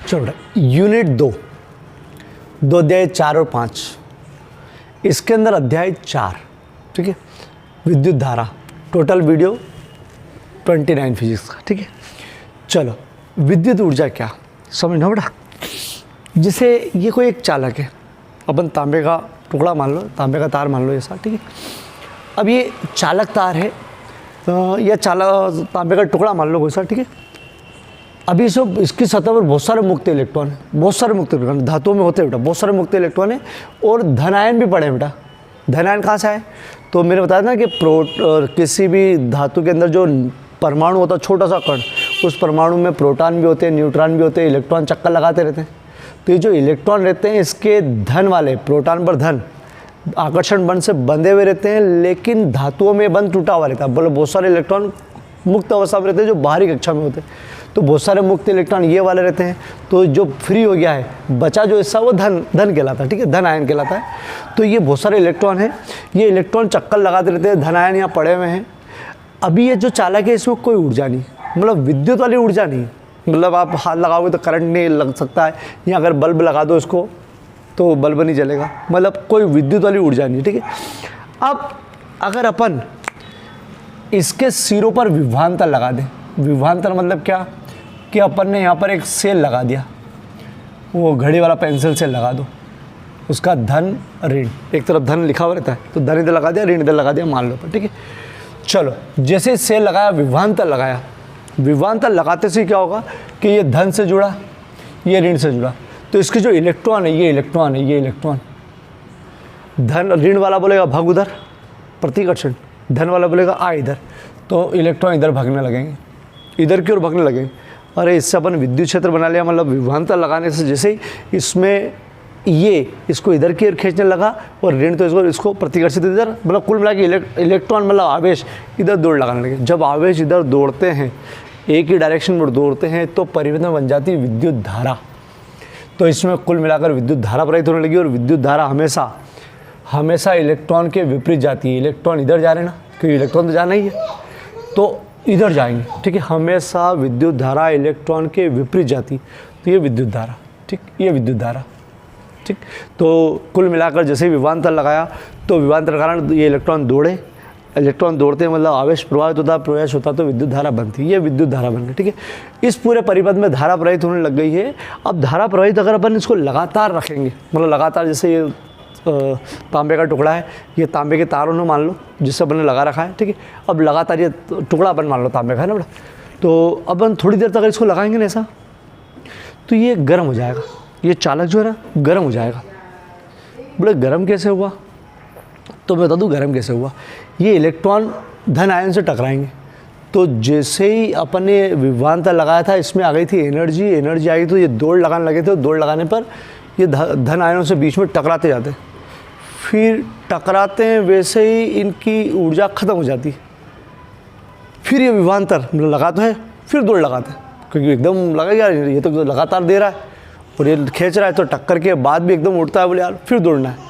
चलो यूनिट 2 अध्याय 4 और 5, इसके अंदर अध्याय 4, ठीक है, विद्युत धारा, टोटल वीडियो 29 फिजिक्स का, ठीक है। चलो विद्युत ऊर्जा क्या समझना बेटा। जैसे ये कोई एक चालक है, अपन तांबे का टुकड़ा मान लो, तांबे का तार मान लो ऐसा, ठीक है। अब ये चालक तार है या तांबे का टुकड़ा मान लो कोई सा, ठीक है। अभी इसकी सतह पर बहुत सारे मुक्त इलेक्ट्रॉन है, बहुत सारे मुक्त इलेक्ट्रॉन धातुओं में होते हैं बेटा, बहुत सारे मुक्त इलेक्ट्रॉन है और धनायन भी पड़े हैं बेटा। धनायन कहाँ से आए? तो मैंने बताया था कि किसी भी धातु के अंदर जो परमाणु होता है, छोटा सा कण, उस परमाणु में प्रोटॉन भी होते हैं, न्यूट्रॉन भी होते हैं, इलेक्ट्रॉन चक्कर लगाते रहते हैं। तो ये जो इलेक्ट्रॉन रहते हैं इसके धन वाले, प्रोटॉन पर धन आकर्षण बंध से बंधे हुए रहते हैं, लेकिन धातुओं में बंध टूटा हुआ रहता है। बोलो बहुत सारे इलेक्ट्रॉन मुक्त अवस्था में रहते हैं जो बाहरी कक्षा में होते हैं, तो बहुत सारे मुक्त इलेक्ट्रॉन ये वाले रहते हैं। तो जो फ्री हो गया है बचा जो हिस्सा वो धन कहलाता है, ठीक है, धन आयन कहलाता है। तो ये बहुत सारे इलेक्ट्रॉन हैं, ये इलेक्ट्रॉन चक्कर लगाते रहते हैं, धन आयन यहाँ पड़े हुए हैं। अभी ये जो चालक है इसमें कोई ऊर्जा नहीं, मतलब विद्युत वाली ऊर्जा नहीं, मतलब आप हाथ लगाओगे तो करंट नहीं लग सकता है, या अगर बल्ब लगा दो इसको तो बल्ब नहीं जलेगा, मतलब कोई विद्युत वाली ऊर्जा नहीं, ठीक है। अब अगर अपन इसके सिरों पर विभवांतर लगा दें, विभवांतर मतलब क्या कि अपन ने यहाँ पर एक सेल लगा दिया, वो घड़ी वाला पेंसिल सेल लगा दो, उसका धन ऋण, एक तरफ धन लिखा हुआ रहता है तो धन इधर लगा दिया, ऋण इधर लगा दिया मान लो, ठीक है। चलो जैसे सेल लगाया, विभवांतर लगाया, विभवांतर लगाते से क्या होगा कि ये धन से जुड़ा, ये ऋण से जुड़ा, तो इसके जो इलेक्ट्रॉन है, ये इलेक्ट्रॉन है, ये इलेक्ट्रॉन, धन ऋण वाला बोलेगा भाग उधर प्रतिकर्षण, धन वाला बोलेगा आ इधर, तो इलेक्ट्रॉन इधर भागने लगेंगे, इधर की ओर भागने लगेंगे। अरे इससे अपन विद्युत क्षेत्र बना लिया, मतलब विभवांतर लगाने से जैसे ही इसमें ये इसको इधर की ओर खींचने लगा और ऋण तो इसको प्रतिकर्षित इधर, मतलब कुल मिला के इलेक्ट्रॉन मतलब आवेश इधर दौड़ लगाने लगे। जब आवेश इधर दौड़ते हैं, एक ही डायरेक्शन में दौड़ते हैं, तो परिवर्तन बन जाती है विद्युत धारा। तो इसमें कुल मिलाकर विद्युत धारा प्रवाहित होने लगी और विद्युत धारा हमेशा इलेक्ट्रॉन के विपरीत जाती है। इलेक्ट्रॉन इधर जा रहे हैं ना, क्योंकि इलेक्ट्रॉन तो जाना ही है, तो इधर जाएंगे, ठीक है। हमेशा विद्युत धारा इलेक्ट्रॉन के विपरीत जाती, तो ये विद्युत धारा, ठीक, ये विद्युत धारा, ठीक। तो कुल मिलाकर जैसे ही विभवांतर लगाया तो विभवांतर कारण ये इलेक्ट्रॉन दौड़े, इलेक्ट्रॉन दौड़ते हैं मतलब आवेश प्रवाहित होता, प्रवेश होता तो विद्युत धारा बनती, ये विद्युत धारा बन गई, ठीक है। इस पूरे परिपथ में धारा प्रवाहित होने लग गई है। अब धारा प्रवाहित अगर अपन इसको लगातार रखेंगे, मतलब लगातार, जैसे ये तांबे का टुकड़ा है, ये तांबे के तारों ने मान लो जिससे अपन ने लगा रखा है, ठीक है। अब लगातार ये टुकड़ा अपन मान लो तांबे का है ना बड़ा, तो अपन थोड़ी देर तक इसको लगाएंगे ना ऐसा, तो ये गर्म हो जाएगा, ये चालक जो है ना गर्म हो जाएगा। बोले गर्म कैसे हुआ? तो मैं बता दूँ गर्म कैसे हुआ। ये इलेक्ट्रॉन धन आयन से टकराएंगे, तो जैसे ही अपन ने विभवांतर लगाया था इसमें आ गई थी एनर्जी आई, तो ये दौड़ लगाने लगे थे, दौड़ लगाने पर ये धन आयनों से बीच में टकराते जाते, फिर टकराते हैं, वैसे ही इनकी ऊर्जा खत्म हो जाती, फिर ये विभवांतर मतलब लगा तो है, फिर दौड़ लगाते, क्योंकि एकदम लगा यार ये तो लगातार दे रहा है और ये खींच रहा है, तो टक्कर के बाद भी एकदम उठता है, बोले यार फिर दौड़ना है,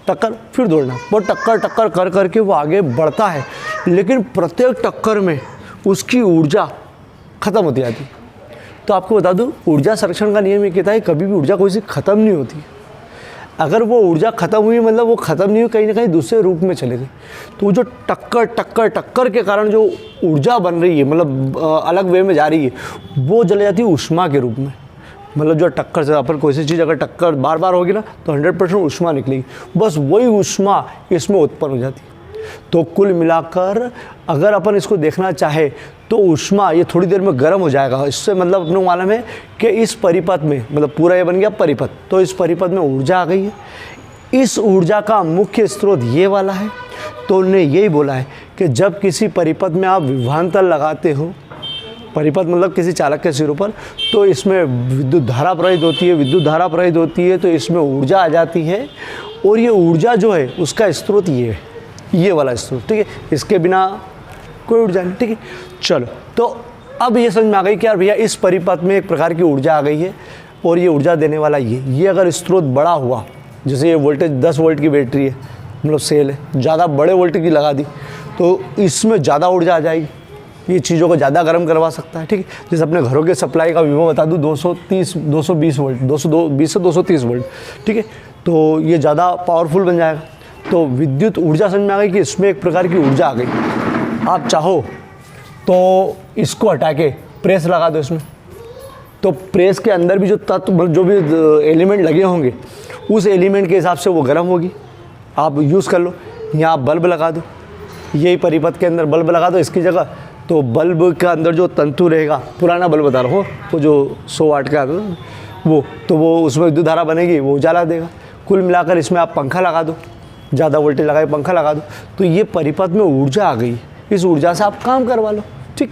टक्कर फिर दौड़ना, वो टक्कर कर करके वो आगे बढ़ता है, लेकिन प्रत्येक टक्कर में उसकी ऊर्जा खत्म होती जाती। तो आपको बता दूं ऊर्जा संरक्षण का नियम ये कहता है कभी भी ऊर्जा कोई सी खत्म नहीं होती। अगर वो ऊर्जा खत्म हुई मतलब वो खत्म नहीं हुई, कहीं ना कहीं दूसरे रूप में चले गई, तो जो टक्कर के कारण जो ऊर्जा बन रही है, मतलब अलग वे में जा रही है, वो चले जाती है ऊष्मा के रूप में। मतलब जो टक्कर से अपन कोई सी चीज़ अगर टक्कर बार बार होगी ना तो 100% ऊष्मा निकलेगी, बस वही ऊष्मा इसमें उत्पन्न हो जाती है। तो कुल मिलाकर अगर अपन इसको देखना चाहे तो ऊष्मा ये थोड़ी देर में गर्म हो जाएगा। इससे मतलब अपने को मालूम है कि इस परिपथ में, मतलब पूरा ये बन गया परिपथ, तो इस परिपथ में ऊर्जा आ गई है। इस ऊर्जा का मुख्य स्रोत ये वाला है। तो उन्होंने यही बोला है कि जब किसी परिपथ में आप विभवांतर लगाते हो, परिपथ मतलब किसी चालक के सिरों पर, तो इसमें विद्युत धारा प्रवाहित होती है, विद्युत धारा प्रवाहित होती है तो इसमें ऊर्जा आ जाती है, और ये ऊर्जा जो है उसका स्रोत ये है, ये वाला स्रोत, ठीक है। इसके बिना कोई ऊर्जा नहीं, ठीक है। चलो तो अब ये समझ में आ गई कि यार भैया इस परिपथ में एक प्रकार की ऊर्जा आ गई है और ये ऊर्जा देने वाला ये अगर स्रोत बड़ा हुआ, जैसे ये वोल्टेज 10 वोल्ट की बैटरी है, मतलब सेल है, ज़्यादा बड़े वोल्टेज की लगा दी तो इसमें ज़्यादा ऊर्जा आ जाएगी, ये चीज़ों को ज़्यादा गर्म करवा सकता है, ठीक है। जैसे अपने घरों के सप्लाई का विभव बता दूँ 220 वोल्ट, 220 से 230 वोल्ट, ठीक है। तो ये ज़्यादा पावरफुल बन जाएगा। तो विद्युत ऊर्जा समझ में आ गई कि इसमें एक प्रकार की ऊर्जा आ गई। आप चाहो तो इसको हटा के प्रेस लगा दो इसमें, तो प्रेस के अंदर भी जो तत्व, जो भी एलिमेंट लगे होंगे, उस एलिमेंट के हिसाब से वो गर्म होगी। आप यूज़ कर लो। यहाँ आप बल्ब लगा दो, यही परिपथ के अंदर बल्ब लगा दो इसकी जगह, तो बल्ब के अंदर जो तंतु रहेगा, पुराना बल्ब बता रहा हो, वो जो 100 वाट का आता है वो, तो वो उसमें विद्युत धारा बनेगी, वो उजाला देगा। कुल मिलाकर इसमें आप पंखा लगा दो, ज़्यादा वोल्टेज लगा के पंखा लगा दो, तो ये परिपथ में ऊर्जा आ गई। इस ऊर्जा से आप काम करवा लो, ठीक।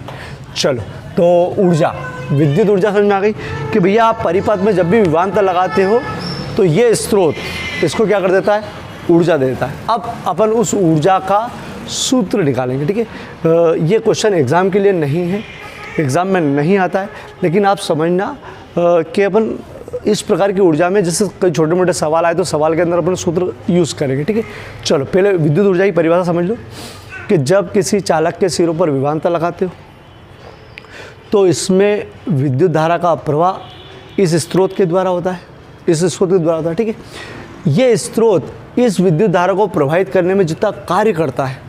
चलो, तो ऊर्जा, विद्युत ऊर्जा समझ में आ गई कि भैया आप परिपथ में जब भी विभवांतर लगाते हो तो ये स्रोत इसको क्या कर देता है, ऊर्जा दे देता है। अब अपन उस ऊर्जा का सूत्र निकालेंगे, ठीक है। ये क्वेश्चन एग्ज़ाम के लिए नहीं है, एग्ज़ाम में नहीं आता है, लेकिन आप समझना कि अपन इस प्रकार की ऊर्जा में जैसे कई छोटे मोटे सवाल आए तो सवाल के अंदर अपन सूत्र यूज़ करेंगे, ठीक है। चलो, पहले विद्युत ऊर्जा की परिभाषा समझ लो कि जब किसी चालक के सिरों पर विभवांतर लगाते हो तो इसमें विद्युत धारा का प्रवाह इस स्रोत के द्वारा होता है, इस स्रोत के द्वारा होता है, ठीक है। ये स्रोत इस विद्युत धारा को प्रभावित करने में जितना कार्य करता है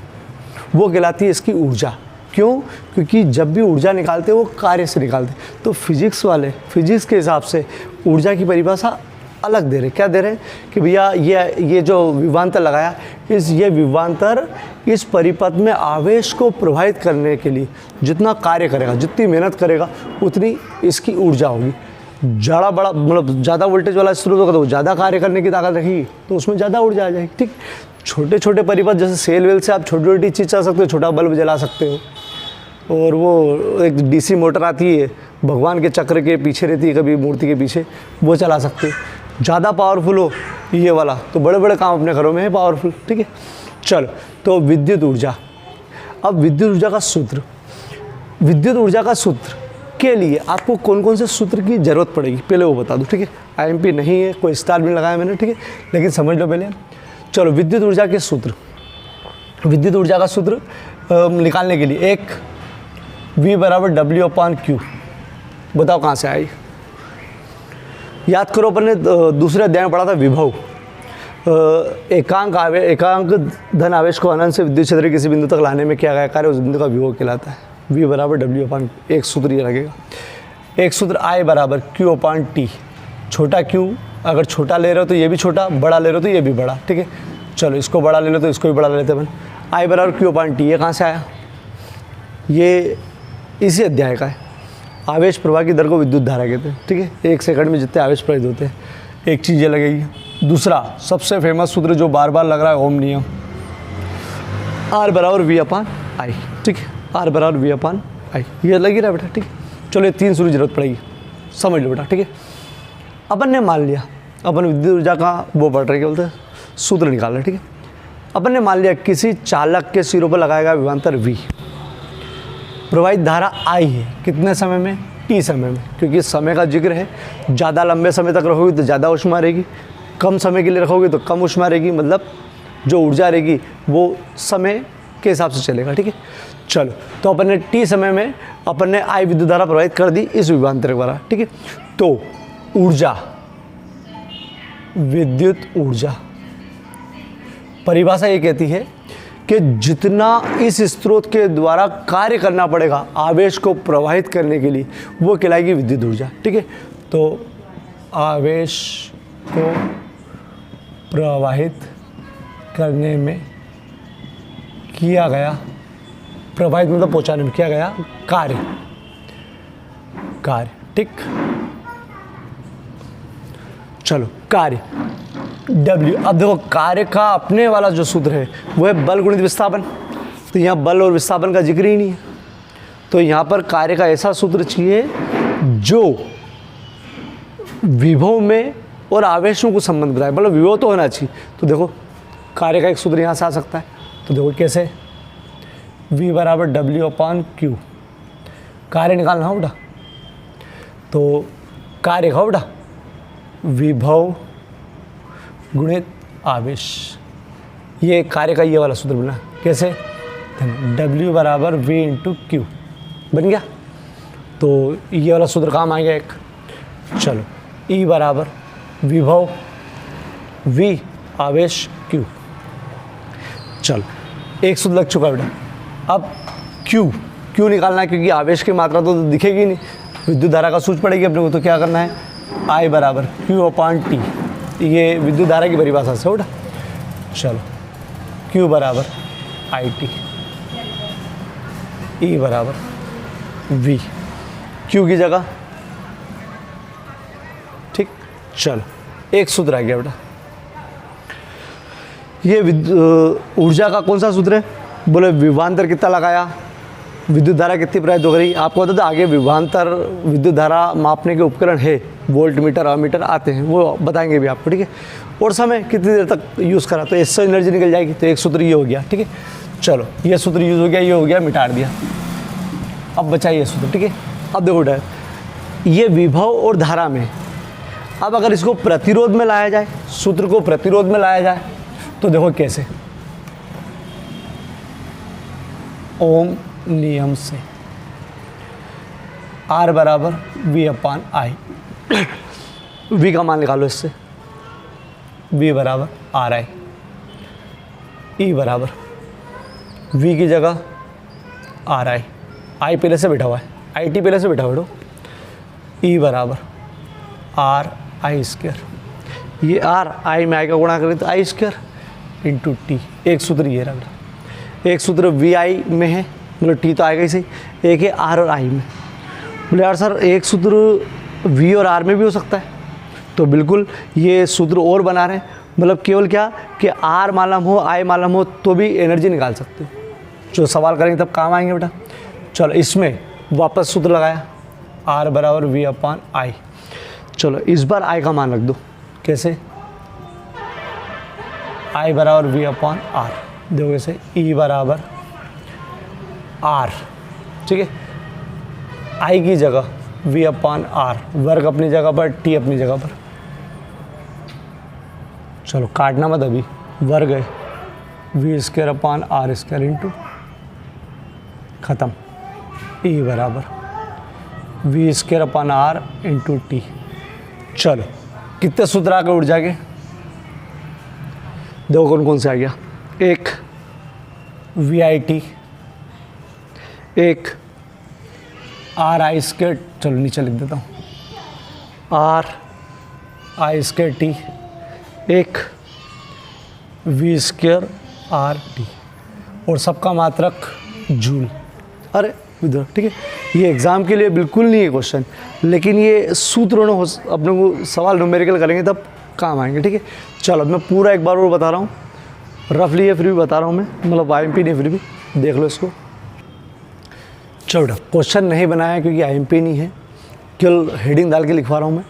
वो कहलाती है इसकी ऊर्जा। क्यों? क्योंकि जब भी ऊर्जा निकालते हैं वो कार्य से निकालते हैं। तो फिजिक्स वाले फिजिक्स के हिसाब से ऊर्जा की परिभाषा अलग दे रहे। क्या दे रहे हैं कि भैया ये जो विभवांतर लगाया, ये विभवांतर इस परिपथ में आवेश को प्रभावित करने के लिए जितना कार्य करेगा, जितनी मेहनत करेगा, उतनी इसकी ऊर्जा होगी। ज़्यादा बड़ा मतलब ज़्यादा वोल्टेज वाला स्रोत होगा तो ज़्यादा कार्य करने की ताकत रखेगी, तो उसमें ज़्यादा ऊर्जा आ जाएगी, ठीक। छोटे छोटे परिपथ जैसे सेल वेल से आप छोटी छोटी चीज़ चला सकते हो, छोटा बल्ब जला सकते हो, और वो एक डीसी मोटर आती है भगवान के चक्र के पीछे रहती है, कभी मूर्ति के पीछे, वो चला सकते हो। ज़्यादा पावरफुल हो ये वाला तो बड़े बड़े काम अपने घरों में है पावरफुल, ठीक है। चलो, तो विद्युत ऊर्जा। अब विद्युत ऊर्जा का सूत्र, विद्युत ऊर्जा का सूत्र के लिए आपको कौन कौन से सूत्र की ज़रूरत पड़ेगी पहले वो बता दूँ, ठीक है। आईएमपी नहीं है, कोई स्टार भी लगाया मैंने, ठीक है, लेकिन समझ लो पहले। चलो, विद्युत ऊर्जा के सूत्र, विद्युत ऊर्जा का सूत्र निकालने के लिए एक V = W/Q, बताओ कहाँ से आई। याद करो, अपन ने दूसरे अध्याय में पढ़ा था विभव। एकांक धन आवेश को अनंत से विद्युत क्षेत्र किसी बिंदु तक लाने में किया गया कार्य उस बिंदु का विभव कहलाता है। V = W/Q, एक सूत्र ये लगेगा। एक सूत्र I = Q/T। छोटा Q अगर छोटा ले रहे हो तो ये भी छोटा, बड़ा ले रहे हो तो ये भी बड़ा, ठीक है। चलो, इसको बड़ा ले लो तो इसको भी बड़ा ले लेते हैं अपन। I = Q/T, ये कहाँ से आया? ये इसी अध्याय का है। आवेश प्रवाह की दर को विद्युत धारा कहते हैं, ठीक है। 1 सेकंड में जितने आवेश प्रवाहित होते हैं, एक चीज़ ये लगेगी। दूसरा सबसे फेमस सूत्र जो बार बार लग रहा है, ओम नियम, R = V/I, ठीक है। R = V/I, ये लग ही रहा है बेटा, ठीक है। चलो, ये 3 सूत्र की जरूरत पड़ेगी, समझ लो बेटा, ठीक है। अपन ने मान लिया, अपन विद्युत ऊर्जा का वो पढ़ रहे, क्या बोलते हैं, सूत्र निकाल रहे, ठीक है। अपन ने मान लिया किसी चालक के सिरों पर लगाया गया विभवांतर V, प्रवाहित धारा I है, कितने समय में, T समय में, क्योंकि समय का जिक्र है। ज़्यादा लंबे समय तक रखोगे तो ज़्यादा ऊष्मा रहेगी, कम समय के लिए रखोगे तो कम ऊष्मा रहेगी, मतलब जो ऊर्जा रहेगी वो समय के हिसाब से चलेगा, ठीक है। चलो, तो अपन ने T समय में अपन ने I विद्युत धारा प्रवाहित कर दी इस विभवांतर के द्वारा, ठीक है। तो ऊर्जा, विद्युत ऊर्जा परिभाषा ये कहती है कि जितना इस स्रोत के द्वारा कार्य करना पड़ेगा आवेश को प्रवाहित करने के लिए, वो कहलाएगी विद्युत ऊर्जा, ठीक है। तो आवेश को प्रवाहित करने में किया गया, प्रवाहित मतलब पहुंचाने में किया गया कार्य, ठीक। चलो, कार्य W। अब देखो, कार्य का अपने वाला जो सूत्र है वो है बल गुणित विस्थापन, तो यहाँ बल और विस्थापन का जिक्र ही नहीं है। तो यहाँ पर कार्य का ऐसा सूत्र चाहिए जो विभव में और आवेशों को संबंध बताए, मतलब विभव तो होना चाहिए। तो देखो, कार्य का एक सूत्र यहाँ से आ सकता है, तो देखो कैसे, V = W/Q, कार्य निकालना हो बेटा, तो कार्य का बेटा विभव गुणित आवेश, ये कार्य का ये वाला सूत्र बना, कैसे, W = V × Q, बन गया। तो ये वाला सूत्र काम आएगा एक। चलो E बराबर विभव V आवेश Q। चलो एक सूत्र लग चुका बेटा। अब Q निकालना है, क्योंकि आवेश की मात्रा तो दिखेगी नहीं, विद्युत धारा का सूत्र पड़ेगी अपने को। तो क्या करना है, I बराबर Q/T, ये विद्युत धारा की परिभाषा से बेटा। चलो Q बराबर IT, E बराबर V, Q की जगह, ठीक। चलो एक सूत्र आ गया बेटा। ये ऊर्जा का कौन सा सूत्र है, बोले विभवांतर कितना लगाया, विद्युत धारा कितनी प्रवाहित हो गई। आपको बता दें आगे विभवांतर विद्युत धारा मापने के उपकरण है, वोल्ट मीटर अमीटर आते हैं, वो बताएंगे भी आपको, ठीक है। और समय कितनी देर तक यूज़ करा तो इससे एनर्जी निकल जाएगी। तो एक सूत्र ये हो गया, ठीक है। चलो ये सूत्र यूज़ हो गया, ये हो गया, मिटा दिया। अब बचा ये सूत्र, ठीक है। अब देखो बेटा, ये विभव और धारा में, अब अगर इसको प्रतिरोध में लाया जाए, सूत्र को प्रतिरोध में लाया जाए, तो देखो कैसे, ओम नियम से R बराबर V/I, V का मान निकालो इससे, V बराबर RI, E बराबर V की जगह RI, I पहले से बैठा हुआ है, IT पहले से बैठा हुआ है, E बराबर RI², ये R I में I का गुणा करें तो I² इंटू T। एक सूत्र ये रहा, एक सूत्र VI में है, मतलब T तो आएगा ही सही, एक है R और I में। बोले यार सर एक सूत्र V और R में भी हो सकता है, तो बिल्कुल ये सूत्र और बना रहे हैं, मतलब केवल क्या कि R मालूम हो I मालूम हो तो भी एनर्जी निकाल सकते हो। जो सवाल करेंगे तब काम आएंगे बेटा। चलो इसमें वापस सूत्र लगाया, R बराबर V/I। चलो इस बार I का मान रख दो, कैसे, I बराबर V/R, देखो कैसे, E बराबर R, ठीक है। I की जगह V/R, वर्ग अपनी जगह पर, T अपनी जगह पर। चलो काटना मत अभी, वर्ग है, V²/R² इंटू, ख़त्म, E बराबर V²/R इंटू T। चलो कितने सूत्र आ गए ऊर्जा के, देखो कौन कौन से आ गया, एक VIT, एक RI², चलो नीचे लिख देता हूँ, RI²T, एक V²RT, और सबका मात्रक जूल। अरे इधर, ठीक है। ये एग्ज़ाम के लिए बिल्कुल नहीं है क्वेश्चन, लेकिन ये सूत्रों ने अपने को सवाल न्यूमेरिकल करेंगे तब काम आएंगे, ठीक है। चलो मैं पूरा एक बार और बता रहा हूँ, रफली या फिर भी बता रहा हूँ मैं, मतलब IMP नहीं, फिर भी देख लो इसको। चलो क्वेश्चन नहीं बनाया क्योंकि IMP नहीं है, केवल हेडिंग डाल के लिखवा रहा हूँ मैं।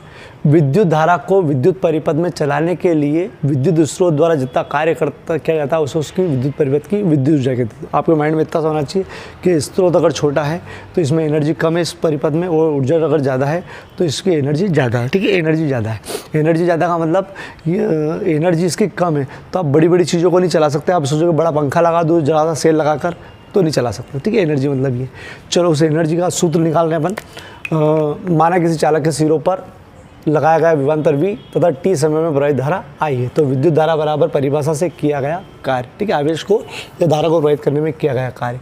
विद्युत धारा को विद्युत परिपथ में चलाने के लिए विद्युत स्रोत द्वारा जितना कार्य किया जाता है उसे उसकी विद्युत परिपथ की विद्युत ऊर्जा कहते हैं। आपके माइंड में इतना सा होना चाहिए कि स्रोत अगर छोटा है तो इसमें एनर्जी कम है इस परिपथ में, और ऊर्जा अगर ज़्यादा है तो इसकी एनर्जी ज़्यादा है, ठीक है। एनर्जी ज़्यादा है, एनर्जी ज़्यादा का मतलब ये एनर्जी इसकी कम है, तो आप बड़ी बड़ी चीज़ों को नहीं चला सकते। आप सोचोगे बड़ा पंखा लगा दो, ज़्यादा सेल लगा कर, तो नहीं चला सकते, ठीक है। एनर्जी मतलब ये। चलो उस एनर्जी का सूत्र निकाल रहे हैं अपन। माना किसी चालक के सिरों पर लगाया गया विभवांतर V तथा T समय में प्रवाहित धारा I है, तो विद्युत धारा बराबर परिभाषा से किया गया कार्य, ठीक है। आवेश को या धारा को प्रवाहित करने में किया गया कार्य।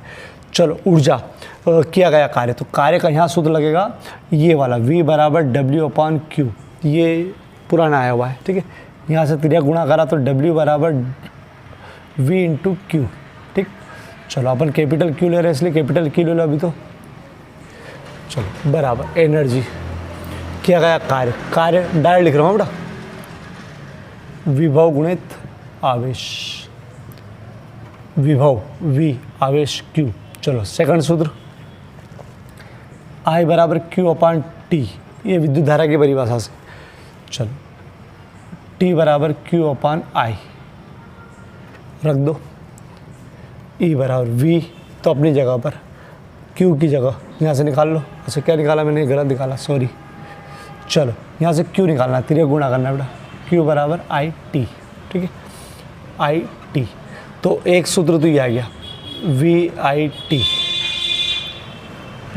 चलो ऊर्जा किया गया कार्य, तो कार्य का यहाँ सूत्र लगेगा ये वाला, V बराबर W/Q, ये पुराना आया हुआ है, ठीक है। यहाँ से त्रिया गुणा करा तो W बराबर V इंटू Q, ठीक। चलो अपन कैपिटल Q ले रहे हैं इसलिए कैपिटल Q ले लो अभी तो। चलो बराबर एनर्जी किया गया कार्य, कार्य डायरेक्ट लिख रहा हूँ बेटा, विभव गुणित आवेश, विभव V आवेश Q। चलो सेकंड सूत्र, I बराबर Q/T, ये विद्युत धारा की परिभाषा से। चलो T बराबर Q/I रख दो, E बराबर V तो अपनी जगह पर, Q की जगह यहाँ से निकाल लो। अच्छा क्या निकाला मैंने, गलत निकाला, सॉरी। चलो यहाँ से Q निकालना है, तिरक गुणा करना है बेटा, Q बराबर IT, ठीक है, IT। तो एक सूत्र तो ये आ गया VIT,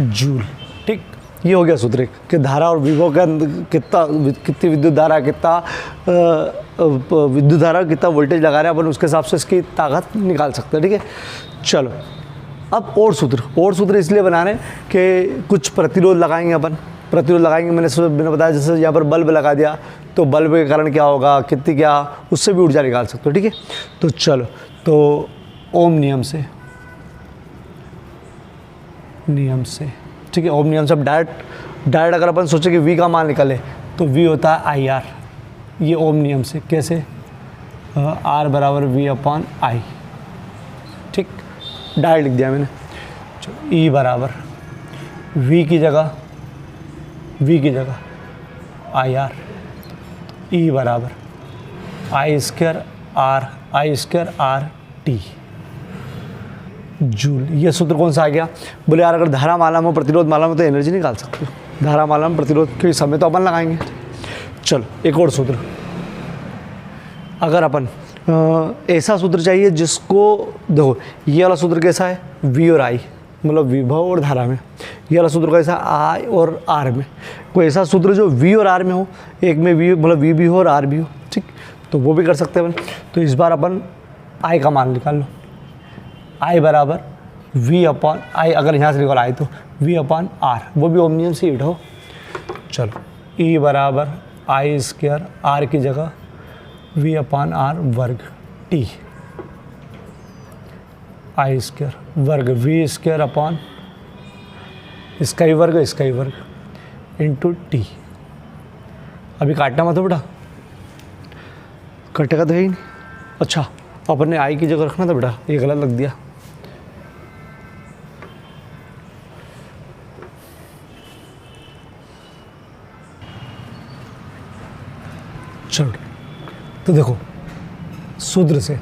जूल। ठीक, ये हो गया सूत्र एक कि धारा और विभव के अंदर कितनी विद्युत धारा, कितना वोल्टेज लगा रहे हैं अपन, उसके हिसाब से इसकी ताकत निकाल सकते हैं। ठीक है, चलो अब और सूत्र इसलिए बना रहे हैं कि कुछ प्रतिरोध लगाएंगे अपन, मैंने बताया, जैसे यहाँ पर बल्ब लगा दिया तो बल्ब के कारण क्या होगा, कितनी क्या, उससे भी ऊर्जा निकाल सकते हो। ठीक है, तो चलो, तो ओम नियम से, ठीक है, ओम नियम से अब डायरेक्ट अगर अपन सोचे कि V का मान निकाले तो V होता है IR, ये ओम नियम से। कैसे? R बराबर V/I। ठीक, डायरेक्ट लिख दिया मैंने। E बराबर V की जगह IR, E बराबर I² जूल। ये सूत्र कौन सा आ गया? बोले यार अगर धारा मालूम हो, प्रतिरोध मालूम हो तो एनर्जी निकाल सकते हो। धारा मालूम, प्रतिरोध, क्योंकि समय तो अपन लगाएंगे। चलो एक और सूत्र, अगर अपन ऐसा सूत्र चाहिए जिसको, देखो ये वाला सूत्र कैसा है, V और I, मतलब विभव और धारा में। ये वाला सूत्र कैसा, I और R में। कोई ऐसा सूत्र जो V और R में हो, एक में V मतलब V भी हो और R भी हो, ठीक, तो वो भी कर सकते हैं अपन। तो इस बार अपन I का मान निकाल लो, I बराबर V/I, अगर यहाँ से निकाल I तो V/R, वो भी ओम नियम से हिट हो। चलो E बराबर I², R की जगह V/R वर्ग T, I² वर्ग V² इसका ही वर्ग इंटू T। अभी काटना मत बेटा, कटेगा तो है ही नहीं। अच्छा, अपन ने I की जगह रखना था बेटा, ये गलत लग दिया। चलो, तो देखो सूत्र से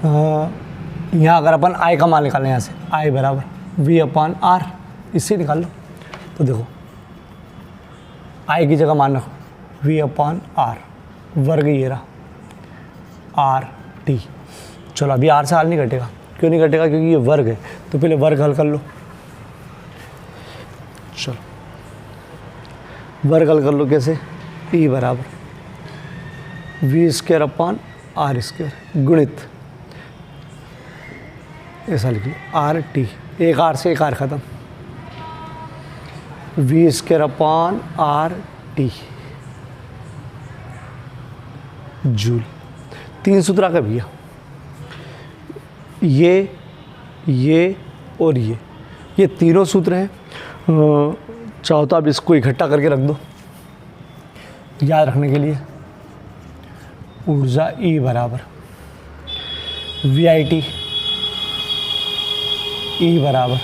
यहाँ अगर अपन I का मान निकालें, यहाँ से I बराबर V/R, इससे निकाल लो। तो देखो I की जगह मान रखो V/R वर्ग, ये रहा RT। चलो अभी R से हल नहीं कटेगा, क्यों नहीं कटेगा? क्योंकि ये वर्ग है, तो पहले वर्ग हल कर लो। चलो वर्ग हल कर लो, कैसे? E बराबर V²/R² गुणित, ऐसा लिख लो, RT, एक R से एक R खत्म, V²/RT जूल। 3 सूत्र आ गए भैया, ये और ये तीनों सूत्र हैं। चाहो तो आप इसको इकट्ठा करके रख दो याद रखने के लिए। ऊर्जा E बराबर VIT, E बराबर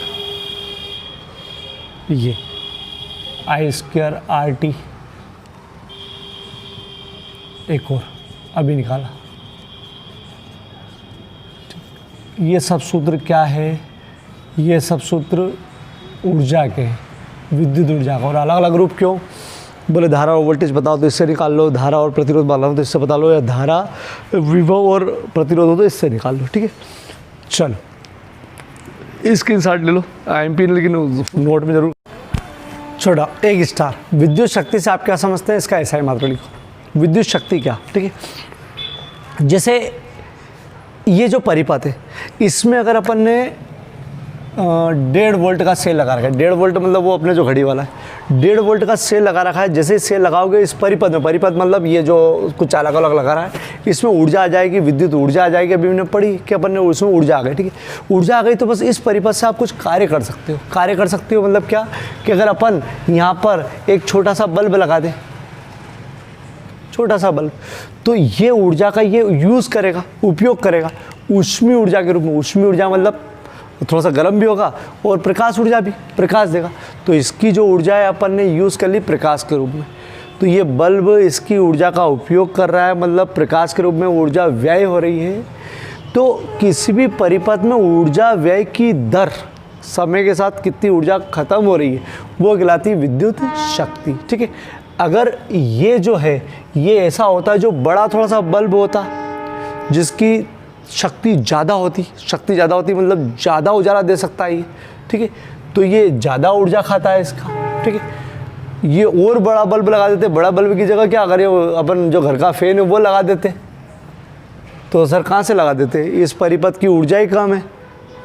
ये I²RT। एक और अभी निकाला। ये सब सूत्र क्या है? ये सब सूत्र ऊर्जा के हैं, विद्युत ऊर्जा का। और अलग अलग रूप क्यों? बोले धारा और वोल्टेज बताओ तो इससे निकाल लो, धारा और प्रतिरोध बताओ तो इससे बता लो, या धारा विभव और प्रतिरोध हो तो इससे निकाल लो। ठीक है, चलो स्क्रीनशॉट ले लो, IMP लेकिन नोट में जरूर। छोटा एक स्टार, विद्युत शक्ति से आप क्या समझते हैं? इसका ऐसा ही मात्र लिखो, विद्युत शक्ति क्या। ठीक है, जैसे ये जो परिपथ है, इसमें अगर अपन ने 1.5 वोल्ट का सेल लगा रखा है, 1.5 वोल्ट मतलब वो अपने जो घड़ी वाला है, 1.5 वोल्ट का सेल लगा रखा है। जैसे ही सेल लगाओगे इस परिपथ में, परिपथ मतलब ये जो कुछ अलग अलग लगा रहा है, इसमें ऊर्जा आ जाएगी, विद्युत ऊर्जा आ जाएगी। अभी मैंने पढ़ी कि अपन ने उसमें ऊर्जा आ गई। ठीक है, ऊर्जा आ गई तो बस इस परिपथ से आप कुछ कार्य कर सकते हो। कार्य कर सकते हो मतलब क्या? कि अगर अपन यहाँ पर एक छोटा सा बल्ब लगा दें, छोटा सा बल्ब, तो ये ऊर्जा का ये यूज़ करेगा, उपयोग करेगा ऊष्मीय ऊर्जा के रूप में। ऊष्मीय ऊर्जा मतलब थोड़ा सा गर्म भी होगा और प्रकाश ऊर्जा भी, प्रकाश देगा। तो इसकी जो ऊर्जा है अपन ने यूज़ कर ली प्रकाश के रूप में। तो ये बल्ब इसकी ऊर्जा का उपयोग कर रहा है, मतलब प्रकाश के रूप में ऊर्जा व्यय हो रही है। तो किसी भी परिपथ में ऊर्जा व्यय की दर, समय के साथ कितनी ऊर्जा खत्म हो रही है, वो कहलाती है विद्युत शक्ति। ठीक है, अगर ये जो है ये ऐसा होता है जो बड़ा थोड़ा सा बल्ब होता जिसकी शक्ति ज़्यादा होती मतलब ज़्यादा उजाला दे सकता है ये। ठीक है, तो ये ज़्यादा ऊर्जा खाता है इसका, ठीक है। ये और बड़ा बल्ब लगा देते, बड़ा बल्ब की जगह क्या अगर ये अपन जो घर का फैन है वो लगा देते तो सर कहाँ से लगा देते, इस परिपथ की ऊर्जा ही कम है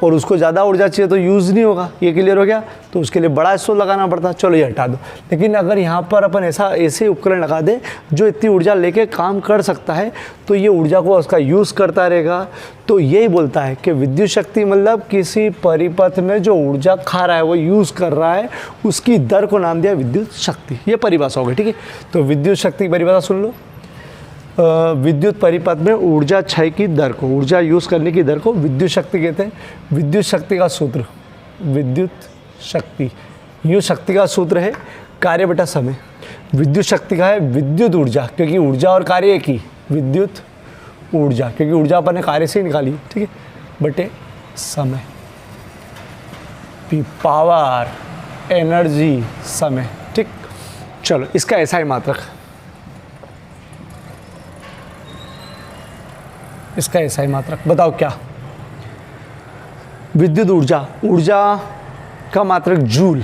और उसको ज़्यादा ऊर्जा चाहिए तो यूज़ नहीं होगा। ये क्लियर हो गया, तो उसके लिए बड़ा स्टोव लगाना पड़ता। चलो ये हटा दो। लेकिन अगर यहाँ पर अपन ऐसे उपकरण लगा दें जो इतनी ऊर्जा लेके काम कर सकता है तो ये ऊर्जा को उसका यूज़ करता रहेगा। तो यही बोलता है कि विद्युत शक्ति मतलब किसी परिपथ में जो ऊर्जा खा रहा है वो यूज़ कर रहा है, उसकी दर को नाम दिया विद्युत शक्ति। ये परिभाषा हो गई, ठीक है। तो विद्युत शक्ति की परिभाषा सुन लो। विद्युत परिपथ में ऊर्जा क्षय की दर को, ऊर्जा यूज़ करने की दर को विद्युत शक्ति कहते हैं। विद्युत शक्ति का सूत्र, विद्युत शक्ति, यूँ शक्ति का सूत्र है कार्य बटा समय। विद्युत शक्ति का है विद्युत ऊर्जा, क्योंकि ऊर्जा और कार्य एक ही, विद्युत ऊर्जा क्योंकि ऊर्जा अपन ने कार्य से ही निकाली, ठीक है, बटे समय। पावर, एनर्जी, समय, ठीक। चलो इसका ऐसा ही मात्रक, इसका ऐसा ही मात्रक बताओ क्या। विद्युत ऊर्जा, ऊर्जा का मात्रक जूल,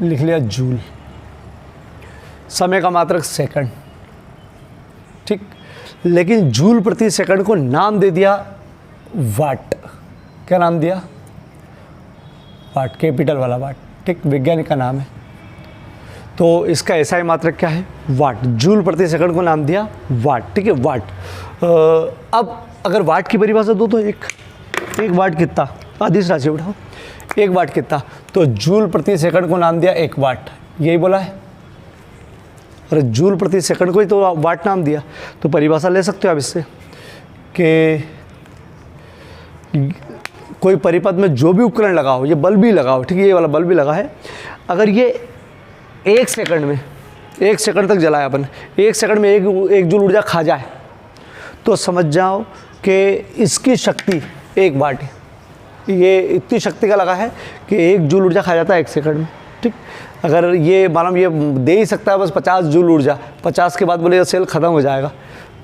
लिख लिया जूल। समय का मात्रक सेकंड, ठीक। लेकिन जूल प्रति सेकंड को नाम दे दिया वाट। क्या नाम दिया? वाट, कैपिटल वाला वाट, ठीक, वैज्ञानिक का नाम है। तो इसका ऐसा ही मात्रक क्या है? वाट। जूल प्रति सेकंड को नाम दिया वाट, ठीक है, वाट। अब अगर वाट की परिभाषा दो तो एक वाट कितना, आदिश राशि उठाओ, एक वाट कितना, तो जूल प्रति सेकंड को नाम दिया एक वाट, यही बोला है। अरे जूल प्रति सेकंड को ही तो वाट नाम दिया, तो परिभाषा ले सकते हो आप इससे कि कोई परिपथ में जो भी उपकरण लगाओ, ये बल्ब भी लगाओ, ठीक है, ये वाला बल्ब भी लगा है, अगर ये एक सेकंड तक जलाया अपन, एक सेकंड में एक जूल ऊर्जा खा जाए तो समझ जाओ कि इसकी शक्ति एक वाट है। ये इतनी शक्ति का लगा है कि एक जूल ऊर्जा खा जाता है एक सेकंड में, ठीक। अगर ये मालूम ये दे ही सकता है बस 50 जूल ऊर्जा, 50 के बाद बोले सेल ख़त्म हो जाएगा,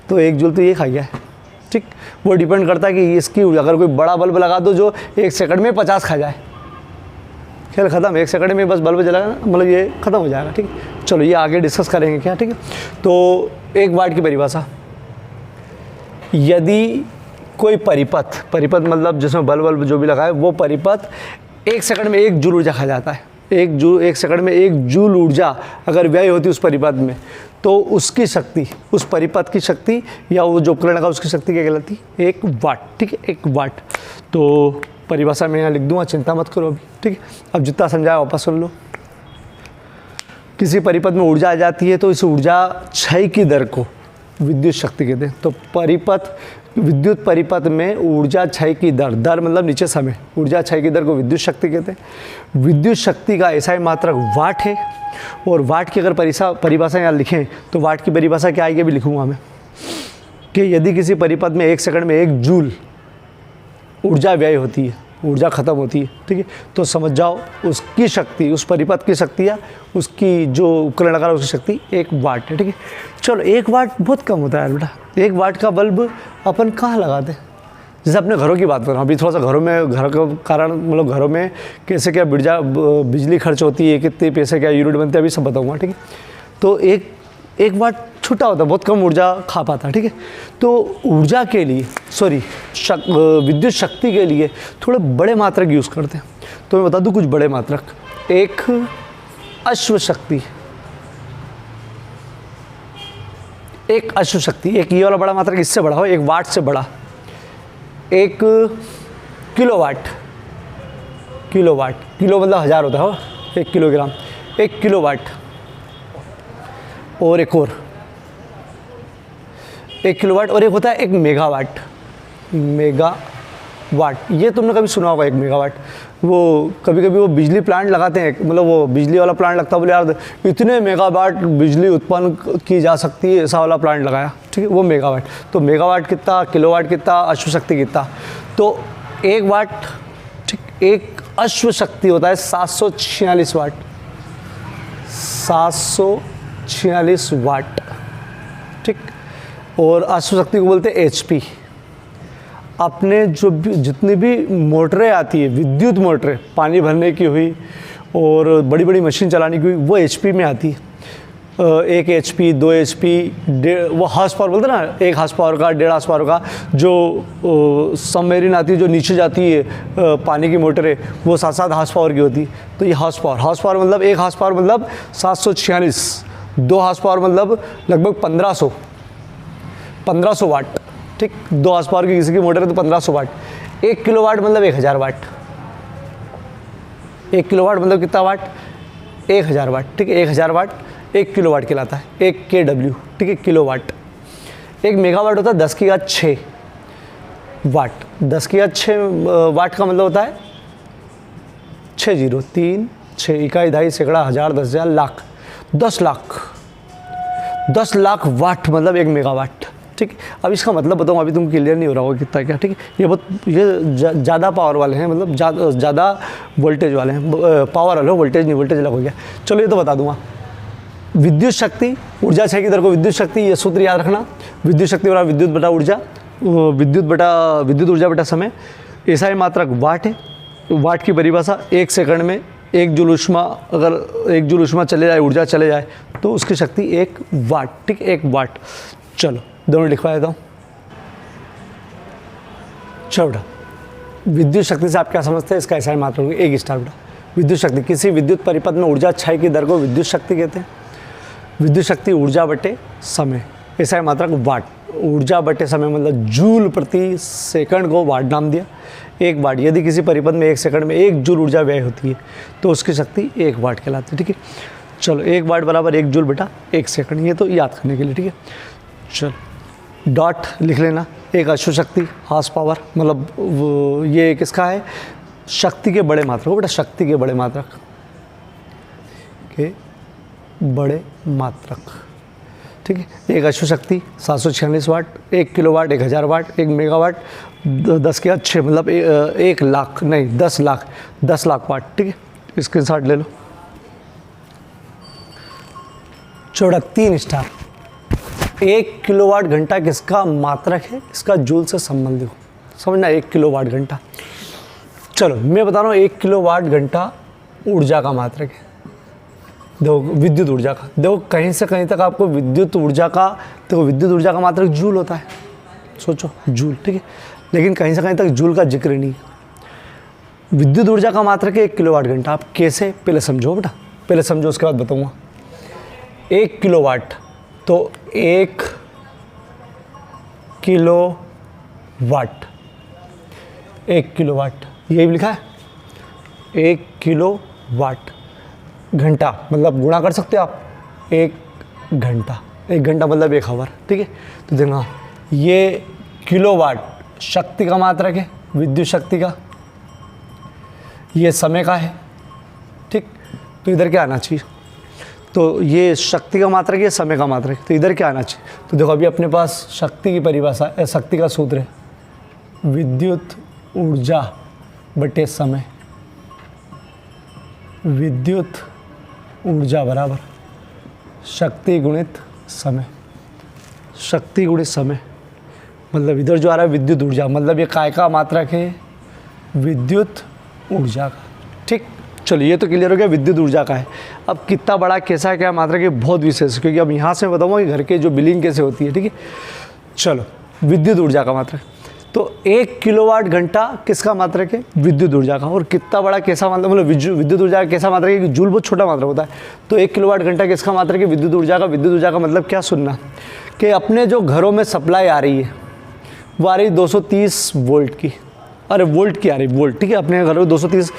तो एक जूल तो ये खा गया है, ठीक। वो डिपेंड करता है कि इसकी ऊर्जा, अगर कोई बड़ा बल्ब लगा दो जो एक सेकंड में 50 खा जाए, खेल ख़त्म, एक सेकंड में बस बल्ब जलाएगा ना, मतलब ये ख़त्म हो जाएगा, ठीक। चलो ये आगे डिस्कस करेंगे क्या, ठीक है। तो एक वाट की परिभाषा, यदि कोई परिपथ मतलब जिसमें बल्ब जो भी लगा है वो परिपथ एक सेकंड में एक जूल ऊर्जा खा जाता है, एक सेकंड में एक जूल ऊर्जा अगर व्यय होती है उस परिपथ में, तो उसकी शक्ति, उस परिपथ की शक्ति या वो जो उपकरण लगा उसकी शक्ति क्या कहलाती? एक वाट, ठीक है, एक वाट। तो परिभाषा मैं यहाँ लिख दूंगा, चिंता मत करो अभी, ठीक है। अब जितना समझाया वापस सुन लो। किसी परिपथ में ऊर्जा आ जाती है तो इस ऊर्जा क्षय की दर को विद्युत शक्ति कहते हैं। तो विद्युत परिपथ में ऊर्जा क्षय की दर मतलब नीचे समय, ऊर्जा क्षय की दर को विद्युत शक्ति कहते हैं। विद्युत शक्ति का ऐसा ही मात्रक वाट है। और वाट की अगर परिभाषा यहाँ लिखें तो वाट की परिभाषा क्या आएगी अभी लिखूंगा मैं, कि यदि किसी परिपथ में एक सेकंड में एक जूल ऊर्जा व्यय होती है, ऊर्जा खत्म होती है, ठीक है, तो समझ जाओ उसकी शक्ति, उस परिपथ की शक्ति या उसकी जो उपकरण लगा उसकी शक्ति एक वाट है, ठीक है। चलो एक वाट बहुत कम होता है बेटा, एक वाट का बल्ब अपन कहाँ लगाते हैं? जैसे अपने घरों की बात कर रहा हूँ अभी, थोड़ा सा घर के कारण मतलब घरों में कैसे क्या बिजली खर्च होती है, कितने पैसे क्या यूनिट बनते हैं, अभी सब बताऊँगा, ठीक है। तो एक वाट छोटा होता है, बहुत कम ऊर्जा खा पाता है, ठीक है। तो ऊर्जा के लिए विद्युत शक्ति के लिए थोड़े बड़े मात्रक यूज़ करते हैं। तो मैं बता दूं कुछ बड़े मात्रक। एक अश्व शक्ति, एक ये वाला बड़ा मात्रक इससे बड़ा हो, एक वाट से बड़ा, एक किलोवाट, किलो मतलब 1000 होता है हो, 1 किलोग्राम, 1 किलोवाट, और एक और 1 किलोवाट, और एक होता है एक मेगावाट। ये तुमने कभी सुना होगा, एक मेगावाट। वो कभी कभी वो बिजली प्लांट लगाते हैं, मतलब वो बिजली वाला प्लांट लगता है, बोले यार इतने मेगावाट बिजली उत्पन्न की जा सकती है, ऐसा वाला प्लांट लगाया, ठीक है, वो मेगावाट। तो मेगावाट कितना, किलोवाट कितना, अश्व शक्ति कितना, तो एक वाट, ठीक, एक अश्व शक्ति होता है 746 वाट, 746 वाट, ठीक। और अश्व शक्ति को बोलते हैं HP। अपने जो भी जितनी भी मोटरें आती है, विद्युत मोटरें, पानी भरने की हुई और बड़ी बड़ी मशीन चलाने की हुई, वो HP में आती है। 1 HP 2 HP, वो हाउस पावर बोलते हैं ना, 1 हाउस पावर का, 1.5 हाउस पावर का जो सबमरीन आती है, जो नीचे जाती है पानी की मोटरें, वो 7-7 हाउस पावर की होती है। तो ये हाउस पावर मतलब 1 हाउस पावर मतलब 746, 2 हाउस पावर मतलब लगभग 1500 वाट, ठीक। 2 हाउस पावर की किसी की मोटर है तो 1500 वाट। 1 किलोवाट मतलब 1000 वाट। 1 किलोवाट मतलब कितना वाट? 1000 वाट, ठीक है। 1000 वाट 1 किलोवाट कहलाता है, 1 kW, ठीक है, किलोवाट। 1 मेगावाट होता है 10⁶ वाट। 10⁶ वाट का मतलब होता है 6 0 3 6 इकाई, ढाई, सैकड़ा, हज़ार, 10,000, लाख, 10 लाख वाट मतलब 1 मेगावाट, ठीक। अब इसका मतलब बताऊँ, अभी तुमको क्लियर नहीं हो रहा होगा कितना क्या, ठीक है। ये ज़्यादा पावर वाले हैं, मतलब ज़्यादा वोल्टेज वाले हैं। पावर अलग, वोल्टेज नहीं, वोल्टेज अलग हो गया। चलो ये तो बता दूंगा। विद्युत शक्ति, ऊर्जा क्षय की दर को विद्युत शक्ति, ये सूत्र याद रखना। विद्युत शक्ति बराबर विद्युत बटा ऊर्जा, विद्युत ऊर्जा बटा समय। ऐसा ही मात्रक वाट है। वाट की परिभाषा 1 सेकंड में 1 जूल ऊष्मा, अगर 1 जूल ऊष्मा चले जाए, ऊर्जा चले जाए, तो उसकी शक्ति 1 वाट, ठीक, 1 वाट। चलो दोनों लिखवा देता हूँ। चलो बेटा, विद्युत शक्ति से आप क्या समझते हैं? इसका ऐसा ही मात्रक होगी 1 स्टार बेटा। विद्युत शक्ति, किसी विद्युत परिपथ में ऊर्जा क्षय की दर को विद्युत शक्ति कहते हैं। विद्युत शक्ति ऊर्जा बटे समय, ऐसा है मात्रक वाट। ऊर्जा बटे समय मतलब जूल प्रति सेकंड को वाट नाम दिया। 1 वाट, यदि किसी परिपथ में 1 सेकंड में 1 जूल ऊर्जा व्यय होती है तो उसकी शक्ति 1 वाट कहलाती है, ठीक है। चलो 1 वाट बराबर 1 जूल बटा 1 सेकंड, ये तो याद करने के लिए, ठीक है। चलो डॉट लिख लेना। एक अश्व शक्ति, हाउस पावर, मतलब ये किसका है? शक्ति के बड़े मात्रक, बेटा शक्ति के बड़े मात्रक के बड़े मात्रक, ठीक है। एक अश्व शक्ति 746 वाट, 1 किलोवाट 1000 वाट, 1 मेगावाट 10⁶ मतलब 1 लाख नहीं 10 लाख वाट, ठीक है। स्क्रीनशॉट ले लो। चौड़ा 3 स्टार। 1 किलोवाट घंटा किसका मात्रक है? इसका जूल से संबंधित हो, समझना। 1 किलोवाट घंटा। चलो मैं बता रहा हूँ 1 किलोवाट घंटा ऊर्जा का मात्रक है। देखो विद्युत ऊर्जा का, देखो कहीं से कहीं तक आपको विद्युत ऊर्जा का, देखो विद्युत ऊर्जा का मात्रक जूल होता है, सोचो जूल, ठीक है। लेकिन कहीं से कहीं तक जूल का जिक्र नहीं। विद्युत ऊर्जा का मात्रक है 1 किलोवाट घंटा। आप कैसे? पहले समझो बेटा, पहले समझो, उसके बाद बताऊँगा। 1 किलोवाट तो 1 किलोवाट, 1 किलोवाट यही लिखा है। 1 किलोवाट घंटा मतलब गुणा कर सकते हो आप, 1 घंटा, 1 घंटा मतलब 1 आवर, ठीक है। तो देखना ये किलोवाट शक्ति का मात्रक है, विद्युत शक्ति का, ये समय का है, ठीक। तो इधर क्या आना चाहिए? तो ये शक्ति का मात्रक, ये समय का मात्रक, तो इधर क्या आना चाहिए? तो देखो अभी अपने पास शक्ति की परिभाषा, शक्ति का सूत्र है विद्युत ऊर्जा बटे समय। विद्युत ऊर्जा बराबर शक्ति गुणित समय। शक्ति गुणित समय मतलब इधर जो आ रहा है विद्युत ऊर्जा, मतलब ये काय का मात्रक है? विद्युत ऊर्जा का, ठीक। चलो ये तो क्लियर हो गया, विद्युत ऊर्जा का है। अब कितना बड़ा कैसा क्या मात्रक है, बहुत विशेष, क्योंकि अब यहाँ से मैं बताऊँगा कि घर के जो बिलिंग कैसे होती है, ठीक है। चलो विद्युत ऊर्जा का मात्रक, तो 1 किलोवाट घंटा किसका मात्रक है? विद्युत ऊर्जा का। और कितना बड़ा कैसा मतलब विद्युत ऊर्जा का कैसा मात्रक है कि जूल बहुत छोटा मात्रक होता है। तो 1 किलोवाट घंटा किसका मात्रक है? विद्युत ऊर्जा का। विद्युत ऊर्जा का मतलब क्या सुनना कि अपने जो घरों में सप्लाई आ रही है वो आ रही 230 वोल्ट की, अरे वोल्ट की आ रही, वोल्ट, ठीक है। अपने घरों में 230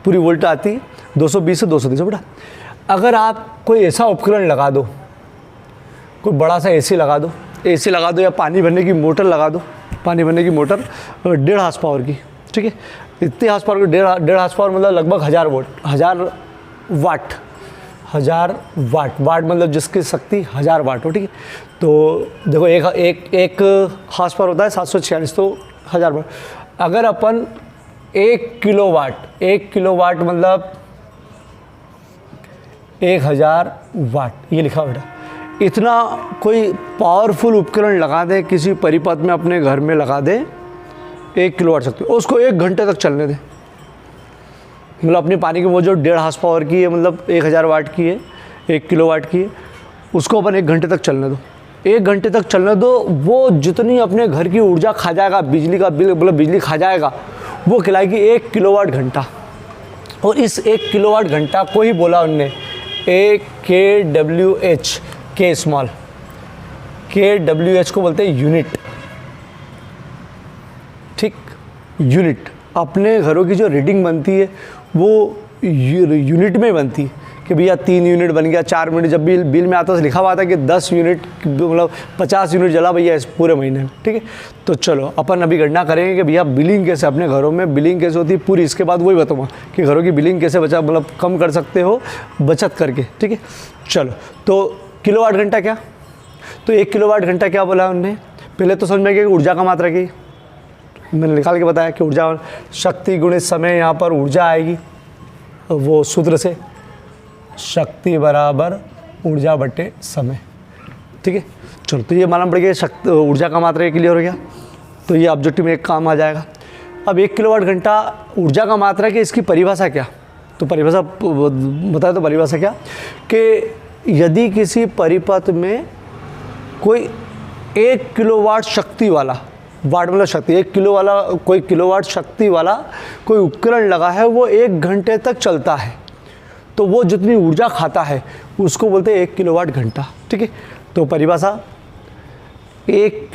पूरी वोल्ट आती है, 220 से 230 बेटा। अगर आप कोई ऐसा उपकरण लगा दो, कोई बड़ा सा एसी लगा दो, या पानी भरने की मोटर लगा दो, पानी भरने की मोटर 1.5 हाउस पावर की, ठीक है। इतने हाउस पावर की 1.5 हाउस पावर मतलब लगभग 1000 वाट, वाट मतलब जिसकी शक्ति 1000 वाट हो, ठीक है। तो देखो एक हाउस पावर होता है 746, तो 1000 वाट। अगर अपन 1 किलोवाट मतलब 1000 वाट, ये लिखा बेटा। इतना कोई पावरफुल उपकरण लगा दे किसी परिपथ में, अपने घर में लगा दे, 1 किलोवाट शक्ति, उसको 1 घंटे तक चलने दें। मतलब अपनी पानी की वो जो 1.5 हॉर्स पावर की है, मतलब 1000 वाट की है, 1 किलोवाट की है, उसको अपन 1 घंटे तक चलने दो। 1 घंटे तक चलने दो। वो जितनी अपने घर की ऊर्जा खा जाएगा, बिजली का बिल मतलब बिजली खा जाएगा, वो खिलाएगी 1 किलोवाट घंटा। और इस 1 किलोवाट घंटा को ही बोला उनने KWH, के स्मॉल, KWH को बोलते हैं यूनिट। ठीक, यूनिट। अपने घरों की जो रीडिंग बनती है वो यूनिट में बनती है कि भैया 3 यूनिट बन गया, 4 यूनिट। जब बिल में आता है तो लिखा हुआ था कि 10 यूनिट मतलब 50 यूनिट जला भैया इस पूरे महीने में। ठीक है, तो चलो अपन अभी गणना करेंगे कि भैया बिलिंग कैसे, अपने घरों में बिलिंग कैसे होती है पूरी। इसके बाद वही बताऊँगा कि घरों की बिलिंग कैसे बचा मतलब कम कर सकते हो बचत करके। ठीक है, चलो तो किलोवाट घंटा क्या, तो 1 किलोवाट घंटा क्या बोला उन्होंने। पहले तो समझ में गया कि ऊर्जा का मात्रा की मैंने निकाल के बताया कि ऊर्जा शक्ति गुणित समय, यहाँ पर ऊर्जा आएगी वो सूत्र से, शक्ति बराबर ऊर्जा बटे समय। ठीक है, चलो तो ये मालूम पड़ गया शक्ति ऊर्जा का मात्रा ये क्लियर हो गया। तो ये ऑब्जेक्टिव में एक काम आ जाएगा। अब 1 किलोवाट घंटा ऊर्जा का मात्रा की इसकी परिभाषा क्या, तो परिभाषा बताए तो परिभाषा क्या कि यदि किसी परिपथ में कोई 1 किलोवाट शक्ति वाला, वाट मतलब शक्ति, 1 किलो वाला कोई किलोवाट शक्ति वाला कोई उपकरण लगा है, वो 1 घंटे तक चलता है, तो वो जितनी ऊर्जा खाता है उसको बोलते हैं 1 किलोवाट घंटा। ठीक है, तो परिभाषा 1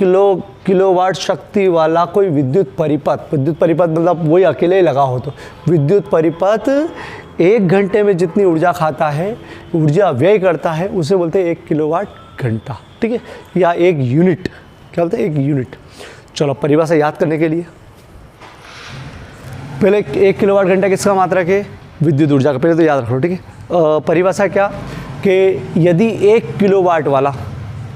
किलोवाट शक्ति वाला कोई विद्युत परिपथ मतलब वही अकेले ही लगा हो, तो विद्युत परिपथ 1 घंटे में जितनी ऊर्जा खाता है, ऊर्जा व्यय करता है, उसे बोलते हैं 1 किलोवाट घंटा। ठीक है, या 1 यूनिट, क्या बोलते हैं 1 यूनिट। चलो परिभाषा याद करने के लिए पहले 1 किलोवाट घंटा किसका मात्रा के, विद्युत ऊर्जा का, पहले तो याद रखो। ठीक है, परिभाषा क्या कि यदि 1 किलोवाट वाला,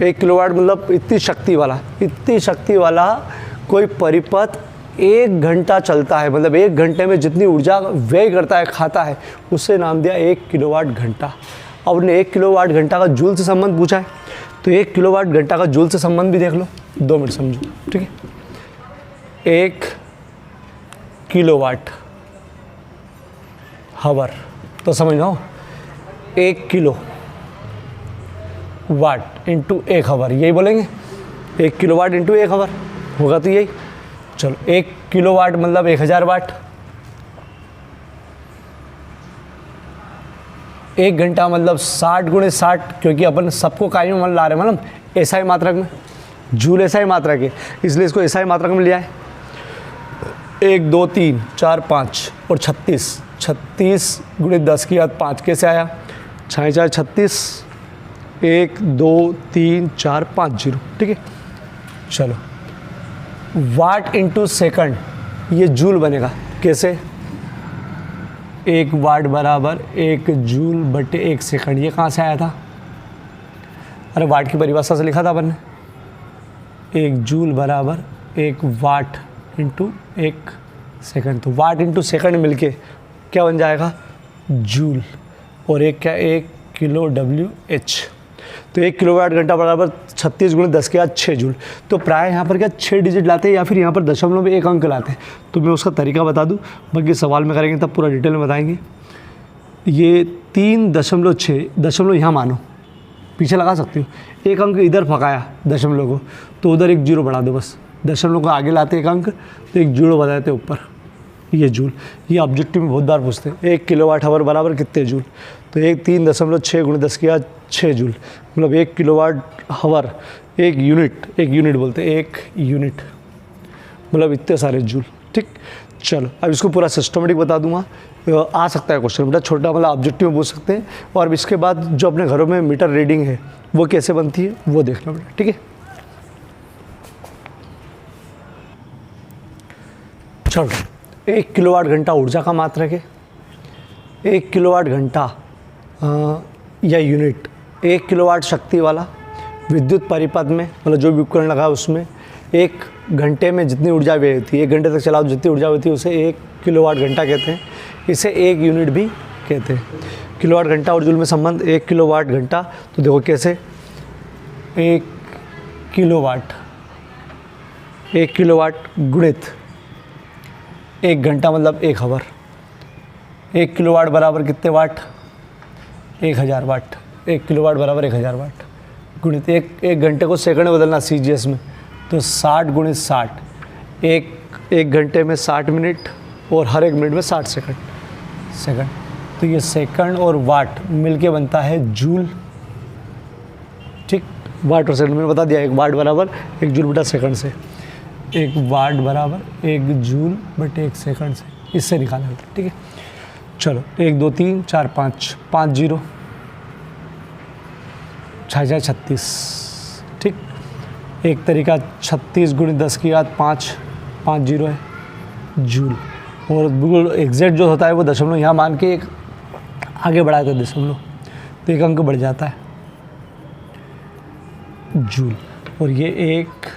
1 किलोवाट मतलब इतनी शक्ति वाला कोई परिपथ 1 घंटा चलता है, मतलब 1 घंटे में जितनी ऊर्जा व्यय करता है, खाता है, उससे नाम दिया 1 किलोवाट घंटा। अब उन्हें 1 किलोवाट घंटा का जूल से संबंध पूछा है, तो 1 किलोवाट घंटा का जूल से संबंध भी देख लो, 2 मिनट समझो। ठीक है, 1 किलोवाट हावर, तो समझ लो 1 किलो वाट इंटू 1 हावर, यही बोलेंगे 1 किलोवाट इंटू 1 हावर होगा, तो यही। चलो 1 किलोवाट मतलब 1000 वाट, 1 घंटा मतलब 60 गुणे 60, क्योंकि अपन सबको काय में ला रहे हैं मतलब एसआई मात्रक में, जूल एसआई मात्रक है, इसलिए इसको एसआई मात्रक में लिया है। 1 2 3 4 5 और 36 गुणे 10 की याद 5 कैसे आया, 6 4 36, 1 2 3 4 5 0। ठीक है, चलो वाट इंटू सेकंड, ये जूल बनेगा कैसे, 1 वाट बराबर 1 जूल बटे 1 सेकंड। ये कहाँ से आया था, अरे वाट की परिभाषा से लिखा था अपन ने, 1 जूल बराबर 1 वाट इंटू 1 सेकंड। तो वाट इंटू सेकंड मिलके क्या बन जाएगा, जूल, और एक क्या, 1 किलो WH। तो 1 किलोवाट घंटा बराबर 36 गुणे 10 के बाद 6 जूल। तो प्राय यहाँ पर क्या 6 डिजिट लाते हैं या फिर यहाँ पर दशमलव में 1 अंक लाते हैं, तो मैं उसका तरीका बता दूँ, बाकी सवाल में करेंगे तब पूरा डिटेल में बताएंगे। ये 3.6 दशमलव यहाँ मानो, पीछे लगा सकते हो, 1 अंक इधर फकाया दशमलव को, तो उधर 1 जीरो बढ़ा दो बस, दशमलव को आगे लाते 1 अंक तो 1 जीरो बढ़ा देते ऊपर, ये जूल। ये ऑब्जेक्टिव में बहुत बार पूछते हैं 1 किलोवाट आवर बराबर कितने जूल, तो 3.6 गुणे 10 की 6 जूल, मतलब 1 किलोवाट आवर 1 यूनिट बोलते हैं, 1 यूनिट मतलब इतने सारे जूल। ठीक, चलो अब इसको पूरा सिस्टमेटिक बता दूंगा, आ सकता है क्वेश्चन, बेटा छोटा मतलब ऑब्जेक्टिव में पूछ सकते हैं। और इसके बाद जो अपने घरों में मीटर रीडिंग है वो कैसे बनती है वो देखना बेटा। ठीक है, चलो 1 किलोवाट घंटा ऊर्जा का मात्रक है, 1 किलोवाट घंटा या यूनिट, 1 किलोवाट शक्ति वाला विद्युत परिपथ में मतलब जो भी उपकरण लगा उसमें 1 घंटे में जितनी ऊर्जा व्यय होती है, 1 घंटे तक चलाओ जितनी ऊर्जा होती है उसे 1 किलोवाट घंटा कहते हैं, इसे 1 यूनिट भी कहते हैं। किलोवाट घंटा और जूल में संबंध 1 किलोवाट घंटा, तो देखो कैसे 1 किलोवाट गुणित 1 घंटा मतलब 1 आवर। 1 किलोवाट बराबर कितने वाट? 1000 वाट। 1 किलोवाट बराबर 1000 वाट गुणित एक घंटे को सेकंड में बदलना CGS में, तो 60 गुणित 60, एक घंटे में 60 मिनट और हर एक मिनट में 60 सेकंड। तो ये सेकंड और वाट मिलके बनता है जूल। ठीक, वाट और सेकंड मैंने बता दिया, 1 वाट बराबर 1 जूल बटा सेकंड से, 1 वाट बराबर 1 जूल बटे 1 सेकंड से, इससे निकाला है। ठीक है, चलो 1 2 3 4 5 5 0 6 36। ठीक, एक तरीका 36 गुणित 10 की घात 5 5 0 है जूल। और बिल्कुल एग्जैक्ट जो होता है वो दशमलव यहाँ मान के एक आगे बढ़ाया था दशमलव, तो एक अंक बढ़ जाता है जूल। और ये 1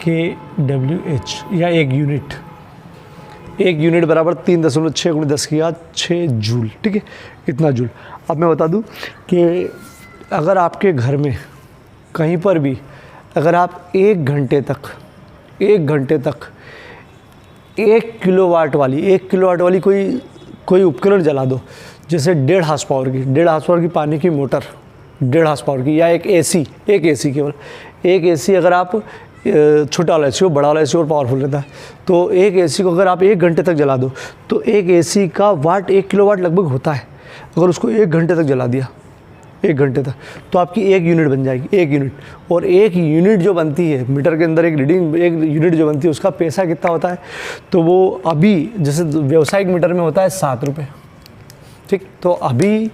kWh या 1 यूनिट, 1 यूनिट बराबर 3.6 गुणित 10 की घात 6 जूल। ठीक है, इतना जूल। अब मैं बता दूं कि अगर आपके घर में कहीं पर भी अगर आप 1 घंटे तक 1 किलोवाट वाली कोई उपकरण जला दो, जैसे 1.5 हार्स पावर की पानी की मोटर, 1.5 हार्स पावर की, या एक एसी केवल एक एसी, अगर आप छोटा वाला एसी हो, बड़ा वाला एसी और पावरफुल रहता है, तो एक एसी को अगर आप 1 घंटे तक जला दो तो एक एसी का वाट 1 किलोवाट लगभग होता है। अगर उसको 1 घंटे तक जला दिया, 1 घंटे तक, तो आपकी 1 यूनिट बन जाएगी, 1 यूनिट। और 1 यूनिट जो बनती है मीटर के अंदर, एक रीडिंग 1 यूनिट जो बनती है उसका पैसा कितना होता है? तो वो अभी जैसे व्यावसायिक मीटर में होता है 7 रुपये। ठीक, तो अभी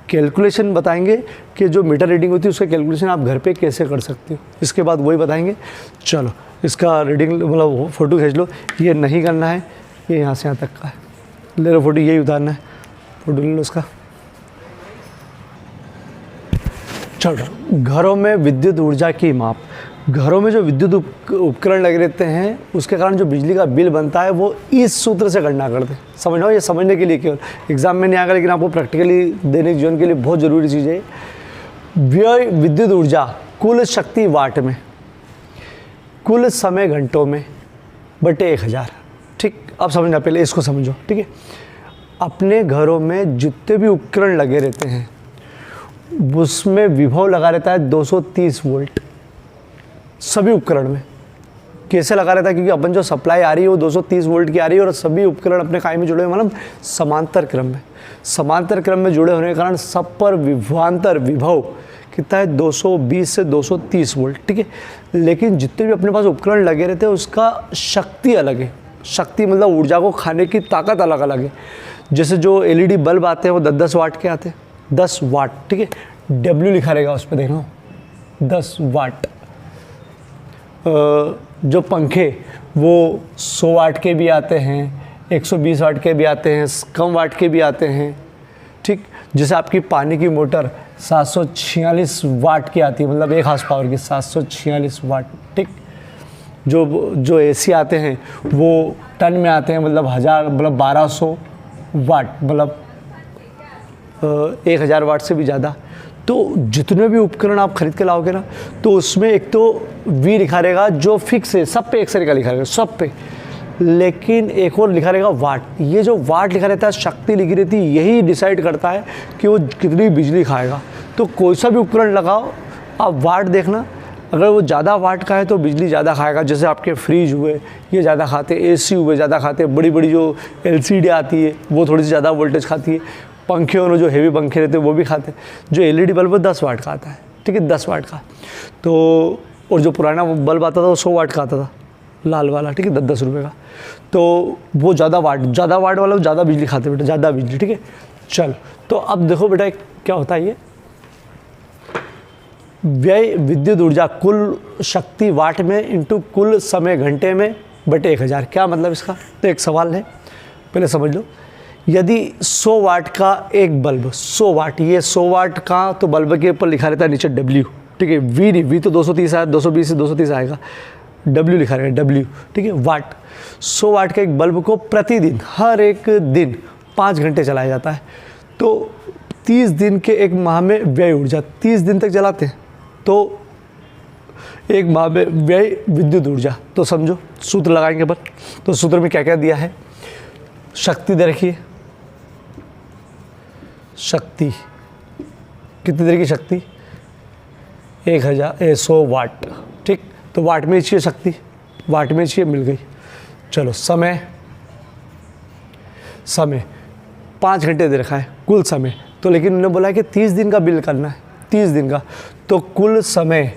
कैलकुलेशन बताएंगे कि जो मीटर रीडिंग होती है उसका कैलकुलेशन आप घर पे कैसे कर सकते हो, इसके बाद वही बताएंगे। चलो इसका रीडिंग मतलब फ़ोटो खींच लो, ये नहीं करना है, ये यहाँ से यहाँ तक का है, ले लो फ़ोटो, यही उतारना है, फ़ोटो ले लो उसका। चलो, घरों में विद्युत ऊर्जा की माप। घरों में जो विद्युत उपकरण लगे रहते हैं उसके कारण जो बिजली का बिल बनता है वो इस सूत्र से गणना करते हैं। समझना, ये समझने के लिए केवल एग्जाम में नहीं आएगा, लेकिन आपको प्रैक्टिकली दैनिक जीवन के लिए बहुत ज़रूरी चीज़ है। व्यय विद्युत ऊर्जा कुल शक्ति वाट में, कुल समय घंटों में बटे 1000। ठीक, अब समझना, पहले इसको समझो। ठीक है, अपने घरों में जितने भी उपकरण लगे रहते हैं उसमें विभव लगा रहता है 230 वोल्ट, सभी उपकरण में। कैसे लगा रहता है? क्योंकि अपन जो सप्लाई आ रही है वो 230 वोल्ट की आ रही है और सभी उपकरण अपने काय में जुड़े हुए, मतलब समांतर क्रम में जुड़े होने के कारण सब पर विभवांतर विभव कितना है? 220 से 230 वोल्ट। ठीक है, लेकिन जितने भी अपने पास उपकरण लगे रहते हैं उसका शक्ति अलग है। शक्ति मतलब ऊर्जा को खाने की ताकत अलग अलग है। जैसे जो LED बल्ब आते हैं वो 10-10 वाट के आते हैं, 10 वाट। ठीक है, W लिखा रहेगा उस पर, देखना 10 वाट। जो पंखे वो 100 वाट के भी आते हैं, 120 वाट के भी आते हैं, कम वाट के भी आते हैं। ठीक, जैसे आपकी पानी की मोटर 746 वाट की आती है, मतलब 1 हार्स पावर की 746 वाट। ठीक, जो AC आते हैं वो टन में आते हैं, मतलब 1200 वाट, मतलब 1000 वाट से भी ज़्यादा। तो जितने भी उपकरण आप खरीद के लाओगे ना, तो उसमें एक तो V लिखा रहेगा जो फिक्स है, सब पे एक से लिखा रहेगा, सब पे, लेकिन एक और लिखा रहेगा वाट। ये जो वाट लिखा रहता है, शक्ति लिखी रहती है, यही डिसाइड करता है कि वो कितनी बिजली खाएगा। तो कोई सा भी उपकरण लगाओ, आप वाट देखना, अगर वो ज़्यादा वाट का है तो बिजली ज़्यादा खाएगा। जैसे आपके फ्रिज हुए ये ज़्यादा खाते, AC हुए ज़्यादा खाते, बड़ी बड़ी जो LCD आती है वो थोड़ी सी ज़्यादा वोल्टेज खाती है, पंखे और जो हेवी पंखे रहते हैं वो भी खाते हैं। जो LED बल्ब 10 वाट का आता है, ठीक है, 10 वाट का। तो और जो पुराना बल्ब आता था वो 100 वाट का आता था, लाल वाला, ठीक है, 10-10 रुपये का। तो वो ज़्यादा वाट वाला ज़्यादा बिजली खाते बेटा, ज़्यादा बिजली। ठीक है, चल, तो अब देखो बेटा क्या होता है ये व्यय विद्युत ऊर्जा कुल शक्ति वाट में इंटू कुल समय घंटे में बटे 1000। क्या मतलब इसका? तो एक सवाल है, पहले समझ लो। यदि 100 वाट का एक बल्ब, 100 वाट, ये 100 वाट का तो बल्ब के ऊपर लिखा रहता है नीचे W, ठीक है, V तो 230 आया, 220 से 230 आएगा, W लिखा रहेगा W, ठीक है, वाट। 100 वाट के एक बल्ब को प्रतिदिन हर एक दिन 5 घंटे चलाया जाता है। तो 30 दिन के एक माह में व्यय ऊर्जा 30 दिन तक जलाते हैं, तो एक माह में व्यय विद्युत ऊर्जा। तो समझो सूत्र लगाएंगे अपन। तो सूत्र में क्या क्या दिया है, शक्ति दे रखी है, शक्ति कितनी देर की शक्ति, 100 वाट, ठीक। तो वाट में चाहिए शक्ति, वाट में चाहिए, मिल गई। चलो समय 5 घंटे दे रखा है कुल समय। तो लेकिन उन्होंने बोला है कि 30 दिन का बिल करना है, 30 दिन का। तो कुल समय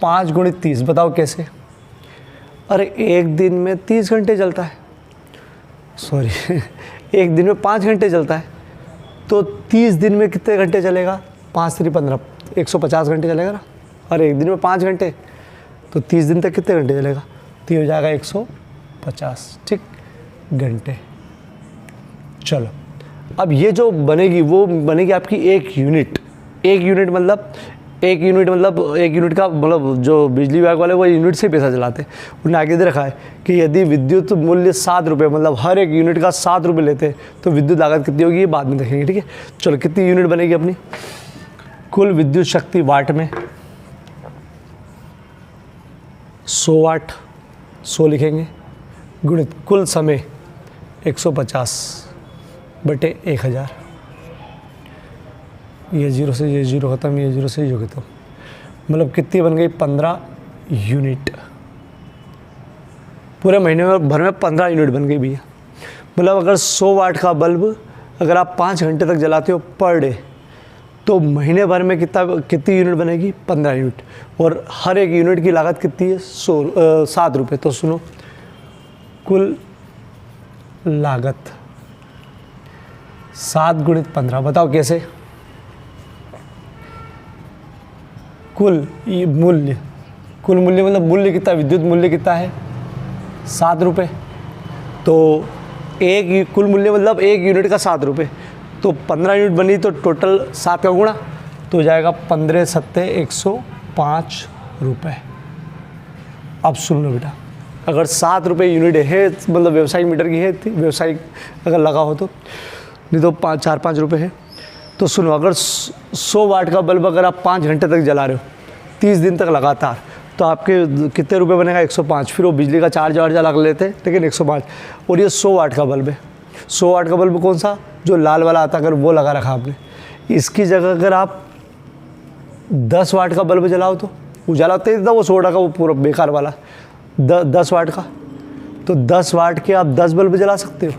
5 × 30, बताओ कैसे। अरे एक दिन में 30 घंटे चलता है, सॉरी एक दिन में 5 घंटे चलता है, तो 30 दिन में कितने घंटे चलेगा, 5 × 3 = 15, 150 घंटे चलेगा ना। अरे एक दिन में 5 घंटे, तो 30 दिन तक कितने घंटे चलेगा, तो ये हो जाएगा 150, ठीक, घंटे। चलो अब ये जो बनेगी वो बनेगी आपकी 1 यूनिट। 1 यूनिट मतलब 1 यूनिट का मतलब जो बिजली विभाग वाले वो यूनिट से पैसा चलाते हैं। उन्होंने आगे दे रखा है कि यदि विद्युत मूल्य 7 रुपये, मतलब हर एक यूनिट का 7 रुपये लेते हैं तो विद्युत लागत कितनी होगी, ये बाद में देखेंगे, ठीक है। चलो कितनी यूनिट बनेगी अपनी, कुल विद्युत शक्ति वाट में 100 वाट, 100 लिखेंगे, गुणित कुल समय 150/1000। ये 0 से ये 0 ख़त्म, ये 0 से ये ख़त्म, मतलब कितनी बन गई, 15 यूनिट। पूरे महीने भर में 15 यूनिट बन गई भैया। मतलब अगर 100 वाट का बल्ब अगर आप 5 घंटे तक जलाते हो पर डे, तो महीने भर में कितनी यूनिट बनेगी, 15 यूनिट। और हर एक यूनिट की लागत कितनी है, 7 रुपये। तो सुनो, कुल लागत 7 × 15, बताओ कैसे। कुल मूल्य मतलब मूल्य कितना, विद्युत मूल्य कितना है, 7 रुपये। तो कुल मूल्य मतलब 1 यूनिट का 7 रुपये, तो 15 यूनिट बनी तो टोटल 7 का गुणा, तो हो जाएगा 15 × 7 = 105 रुपये। अब सुन लो बेटा, अगर 7 रुपये यूनिट है, मतलब व्यावसायिक मीटर की है, व्यावसायिक अगर लगा हो तो, नहीं तो 4-5 रुपये है। तो सुनो, अगर 100 वाट का बल्ब अगर आप 5 घंटे तक जला रहे हो 30 दिन तक लगातार, तो आपके कितने रुपए बनेगा, 105। फिर वो बिजली का चार्ज वार्ज अलग लेते हैं, लेकिन 105। और ये 100 वाट का बल्ब है। 100 वाट का बल्ब कौन सा, जो लाल वाला आता है, अगर वो लगा रखा आपने, इसकी जगह अगर आप 10 वाट का बल्ब जलाओ तो उजाला तेज था, वो 100 वाट का, वो पूरा बेकार वाला 10 वाट का, तो 10 वाट के आप 10 बल्ब जला सकते हो।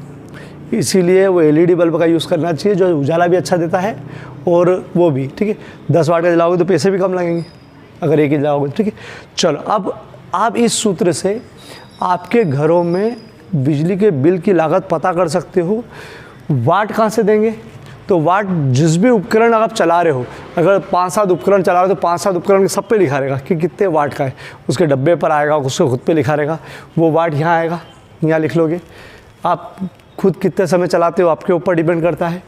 इसीलिए वो LED बल्ब का यूज़ करना चाहिए, जो उजाला भी अच्छा देता है और वो भी, ठीक है। 10 वाट का जलाओगे तो पैसे भी कम लगेंगे अगर एक ही जलाओगे, ठीक है। चलो अब आप इस सूत्र से आपके घरों में बिजली के बिल की लागत पता कर सकते हो। वाट कहाँ से देंगे, तो वाट जिस भी उपकरण आप चला रहे हो, अगर 5-7 उपकरण चला रहे हो तो 5-7 उपकरण के सब पे लिखा रहेगा कि कितने वाट का है, उसके डब्बे पर आएगा, उसके खुद पे लिखा रहेगा। वो वाट यहाँ आएगा, यहाँ लिख लोगे। आप खुद कितने समय चलाते हो आपके ऊपर डिपेंड करता है,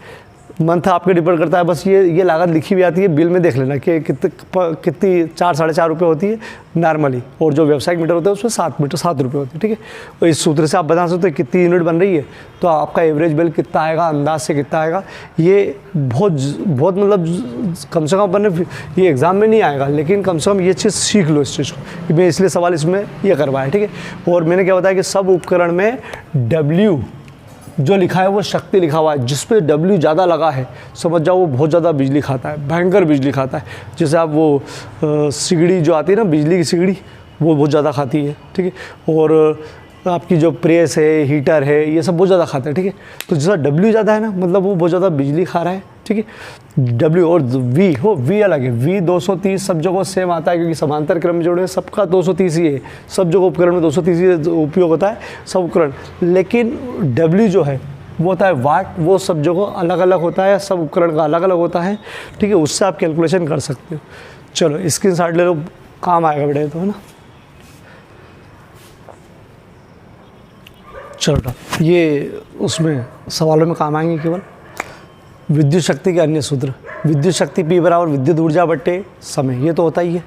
मंथ आपके डिपेंड करता है। बस ये लागत लिखी हुई आती है, बिल में देख लेना कि कितनी 4-4.5 रुपये होती है नॉर्मली, और जो व्यावसायिक मीटर होता है उसमें 7 रुपये होते हैं, ठीक है। और इस सूत्र से आप बता सकते हो कितनी यूनिट बन रही है, तो आपका एवरेज बिल कितना आएगा, अंदाज से कितना आएगा। ये बहुत मतलब कम से कम अपन ये एग्ज़ाम में नहीं आएगा, लेकिन कम से कम ये चीज़ सीख लो इस चीज़ को। मैं इसलिए सवाल इसमें ये करवाया, ठीक है। और मैंने क्या बताया कि सब उपकरण में W जो लिखा है वो शक्ति लिखा हुआ है। जिस पे W ज़्यादा लगा है समझ जाओ वो बहुत ज़्यादा बिजली खाता है, भयंकर बिजली खाता है। जैसे आप वो सिगड़ी जो आती है ना, बिजली की सिगड़ी, वो बहुत ज़्यादा खाती है, ठीक है। और आपकी जो प्रेस है, हीटर है, ये सब बहुत ज़्यादा खाता है, ठीक है। तो जैसा W ज़्यादा है ना, मतलब वो बहुत ज़्यादा बिजली खा रहा है, ठीक है। W और V अलग है। V 230 सब जगह सेम आता है, क्योंकि समांतर क्रम में जोड़े सबका 230 ही है। सब जगह उपकरण में 230 ही उपयोग होता है, सब उपकरण। लेकिन W जो है वो होता है वाट, वो सब जगह अलग अलग होता है, सब उपकरण का अलग अलग होता है, ठीक है। उससे आप कैलकुलेशन कर सकते हो। चलो स्क्रीनशॉट ले लो, काम आएगा बेटे, तो है ना। चलो ये उसमें सवालों में काम आएंगे केवल। विद्युत शक्ति के अन्य सूत्र, विद्युत शक्ति P बराबर विद्युत ऊर्जा बट्टे समय, ये तो होता ही है।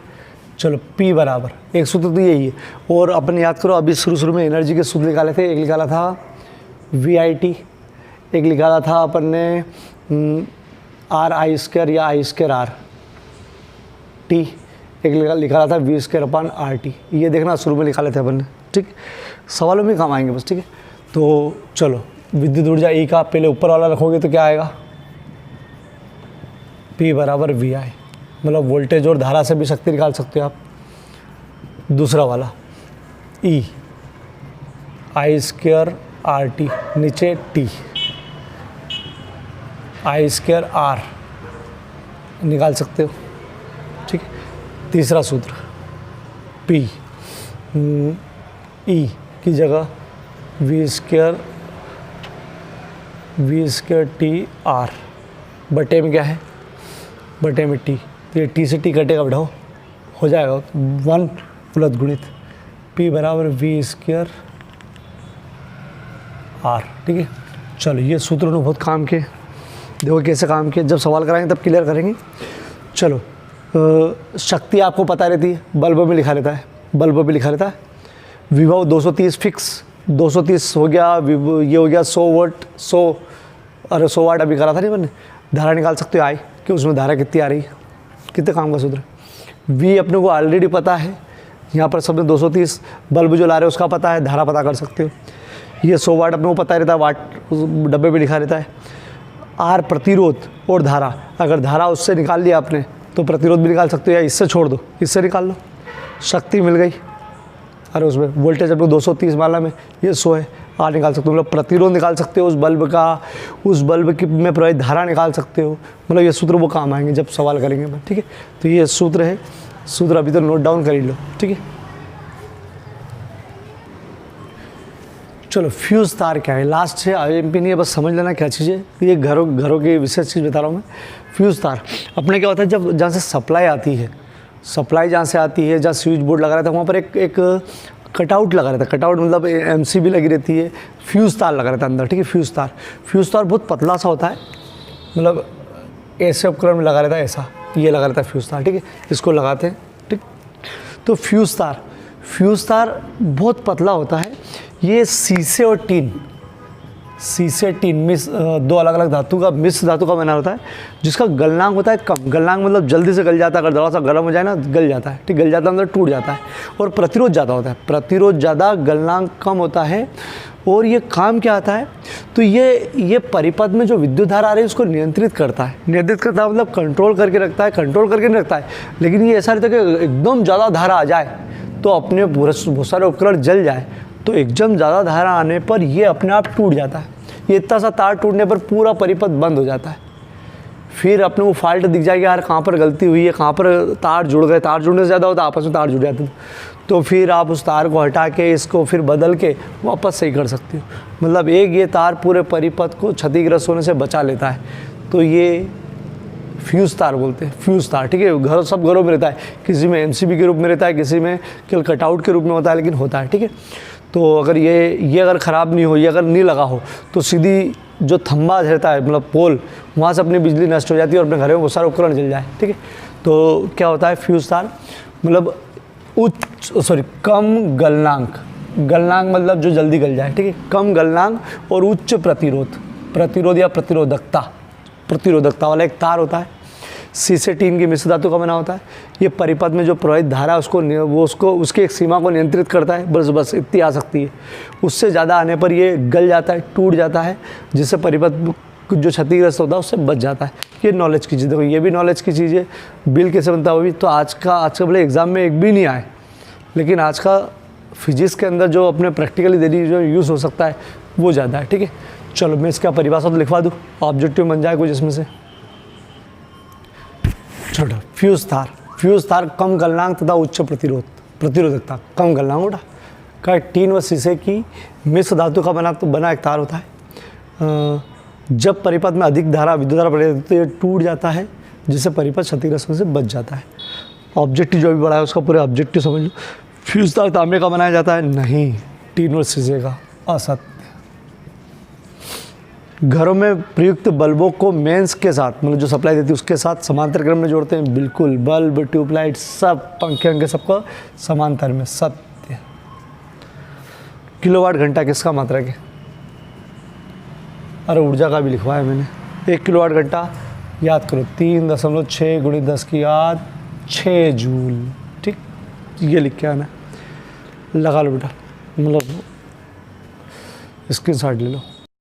चलो P बराबर, एक सूत्र तो यही है। और अपन याद करो, अभी शुरू में एनर्जी के सूत्र निकाले थे। एक निकाला था VIT, एक निकाला था अपन ने RI² या I² R T, एक लिखा रहा था V²/RT, ये देखना शुरू में लिखा लेते हैं अपन ने, ठीक। सवालों में काम आएंगे बस, ठीक है। तो चलो विद्युत ऊर्जा E का पहले ऊपर वाला रखोगे तो क्या आएगा, P = VI, मतलब वोल्टेज और धारा से भी शक्ति निकाल सकते हो आप। दूसरा वाला E I²RT, नीचे T I²R निकाल सकते हो, ठीक है। तीसरा सूत्र P E की जगह V²TR, बटे में क्या है, बटे में T, तो ये T से T कटेगा बढ़ाओ, हो जाएगा 1 उलट गुणित P = V²R, ठीक है। चलो ये सूत्र ने बहुत काम किए, देखो कैसे काम किए, जब सवाल कराएंगे तब क्लियर करेंगे। चलो शक्ति आपको पता रहती है, बल्ब में लिखा रहता है, बल्ब में लिखा रहता है। विभव 230 फिक्स, 230 हो गया, ये हो गया 100 वाट, 100 वाट अभी करा था नहीं मैंने। धारा निकाल सकते हो I कि उसमें धारा कितनी आ रही है, कितने काम का सूत्र। V अपने को ऑलरेडी पता है, यहाँ पर सबने 230 बल्ब जो ला रहे हैं उसका पता है, धारा पता कर सकते हो। ये 100 वाट अपने को पता रहता है, वाट उस डब्बे में लिखा रहता है। R प्रतिरोध और धारा, अगर धारा उससे निकाल लिया आपने तो प्रतिरोध भी निकाल सकते हो, या इससे छोड़ दो, इससे निकाल लो, शक्ति मिल गई। अरे उसमें वोल्टेज अपने 230 माला में ये 100 है, R निकाल सकते हो, मतलब प्रतिरोध निकाल सकते हो उस बल्ब का, उस बल्ब की में प्रवाहित धारा निकाल सकते हो। मतलब ये सूत्र वो काम आएंगे जब सवाल करेंगे, ठीक है। तो ये सूत्र है, सूत्र अभी तो नोट डाउन कर ही लो, ठीक है। चलो फ्यूज़ तार क्या है, लास्ट से IMP नहीं है, बस समझ लेना क्या चीज़ है। ये घरों की विशेष चीज़ बता रहा हूँ मैं। फ्यूज़ तार अपने क्या होता है, जब जहाँ से सप्लाई आती है, सप्लाई जहाँ से आती है, जहाँ स्विच बोर्ड लगा रहता है वहाँ पर एक कटआउट लगा रहता है। कटआउट मतलब MCB लगी रहती है, फ्यूज़ तार लगा रहता है अंदर, ठीक है। फ्यूज़ तार बहुत पतला सा होता है, मतलब ऐसे उपकरण में लगा रहता है, ऐसा ये लगा रहता है फ्यूज़ तार, ठीक है। इसको लगाते हैं, ठीक। तो फ्यूज़ तार बहुत पतला होता है। ये सीसे और टीन मिस, दो अलग अलग धातु का मिश्र धातु का बना होता है, जिसका गलनांक होता है कम। गलनांक मतलब जल्दी से गल जाता है, अगर थोड़ा सा गर्म हो जाए ना गल जाता है, ठीक, गल जाता है अंदर, टूट जाता है। और प्रतिरोध ज़्यादा होता है, प्रतिरोध ज़्यादा, गलनांक कम होता है। और ये काम क्या आता है, तो ये परिपथ में जो विद्युत धारा आ रही है उसको नियंत्रित करता है। मतलब कंट्रोल करके रखता है, कंट्रोल करके नहीं रखता है, लेकिन ये ऐसा रहता है कि एकदम ज़्यादा धारा आ जाए तो अपने बहुत सारे उपकरण जल जाए, तो एकदम ज़्यादा धारा आने पर ये अपने आप टूट जाता है। ये इतना सा तार टूटने पर पूरा परिपथ बंद हो जाता है। फिर अपने को फॉल्ट दिख जाएगी, यार कहाँ पर गलती हुई है, कहाँ पर तार जुड़ गए। तार जुड़ने से ज़्यादा होता है, आपस में तार जुड़ जाते हैं, तो फिर आप उस तार को हटा के इसको फिर बदल के वापस सही कर सकते हो। मतलब ये तार पूरे परिपथ को क्षतिग्रस्त होने से बचा लेता है। तो ये फ्यूज़ तार बोलते हैं, फ्यूज़ तार, ठीक है। सब घरों में रहता है, किसी में MCB के रूप में रहता है, किसी में केवल कटआउट के रूप में होता है, लेकिन होता है, ठीक है। तो अगर ये अगर ख़राब नहीं हो, ये अगर नहीं लगा हो, तो सीधी जो खंभा रहता है, मतलब पोल, वहाँ से अपनी बिजली नष्ट हो जाती है और अपने घर में बहुत सारे उपकरण जल जाए, ठीक है। तो क्या होता है फ्यूज़ तार, मतलब कम गलनांक मतलब जो जल्दी गल जाए, ठीक है। कम गलनांक और उच्च प्रतिरोध या प्रतिरोधकता वाला एक तार होता है। सीसे टीन की मिश्र धातु का बना होता है। ये परिपथ में जो प्रवाहित धारा है उसको उसकी एक सीमा को नियंत्रित करता है, बस इतनी आ सकती है। उससे ज़्यादा आने पर ये गल जाता है, टूट जाता है, जिससे परिपथ जो क्षतिग्रस्त होता है उससे बच जाता है। ये नॉलेज की चीज़, देखो ये भी नॉलेज की चीज़ है। बिल कैसे बनता है वो भी, तो आज का भले एग्ज़ाम में एक भी नहीं आए, लेकिन आज का फिजिक्स के अंदर जो अपने प्रैक्टिकली देरी जो यूज़ हो सकता है वो ज़्यादा है, ठीक है। चलो मैं इसका परिभाषा तो लिखवा दूँ, ऑब्जेक्टिव बन जाए कुछ इसमें से। छोटा फ्यूज़ तार कम गलनांक तथा उच्च प्रतिरोधकता, कम गलनांक होता का टीन व शीशे की मिश्र धातु का बना एक तार होता है। जब परिपथ में अधिक विद्युत धारा पड़े तो ये टूट जाता है, जिससे परिपथ क्षतिग्रस्त होने से बच जाता है। ऑब्जेक्टिव जो भी बड़ा है उसका पूरे ऑब्जेक्टिव समझ लो। फ्यूज़ तार तांबे का बनाया जाता है, नहीं, टीन और शीशे का, असत्य। घरों में प्रयुक्त बल्बों को मेंस के साथ, मतलब जो सप्लाई देती है उसके साथ समांतर क्रम में जोड़ते हैं, बिल्कुल। बल्ब, ट्यूबलाइट, सब पंखे सबको समांतर में, सत्य। किलोवाट घंटा किसका मात्रक है? अरे ऊर्जा का भी लिखवाया मैंने। 1 किलोवाट घंटा याद करो, 3.6 × 10⁻⁴ 6 जूल। ठीक, ये लिख के आना, लगा लो बेटा, मतलब स्क्रीन शॉट ले लो।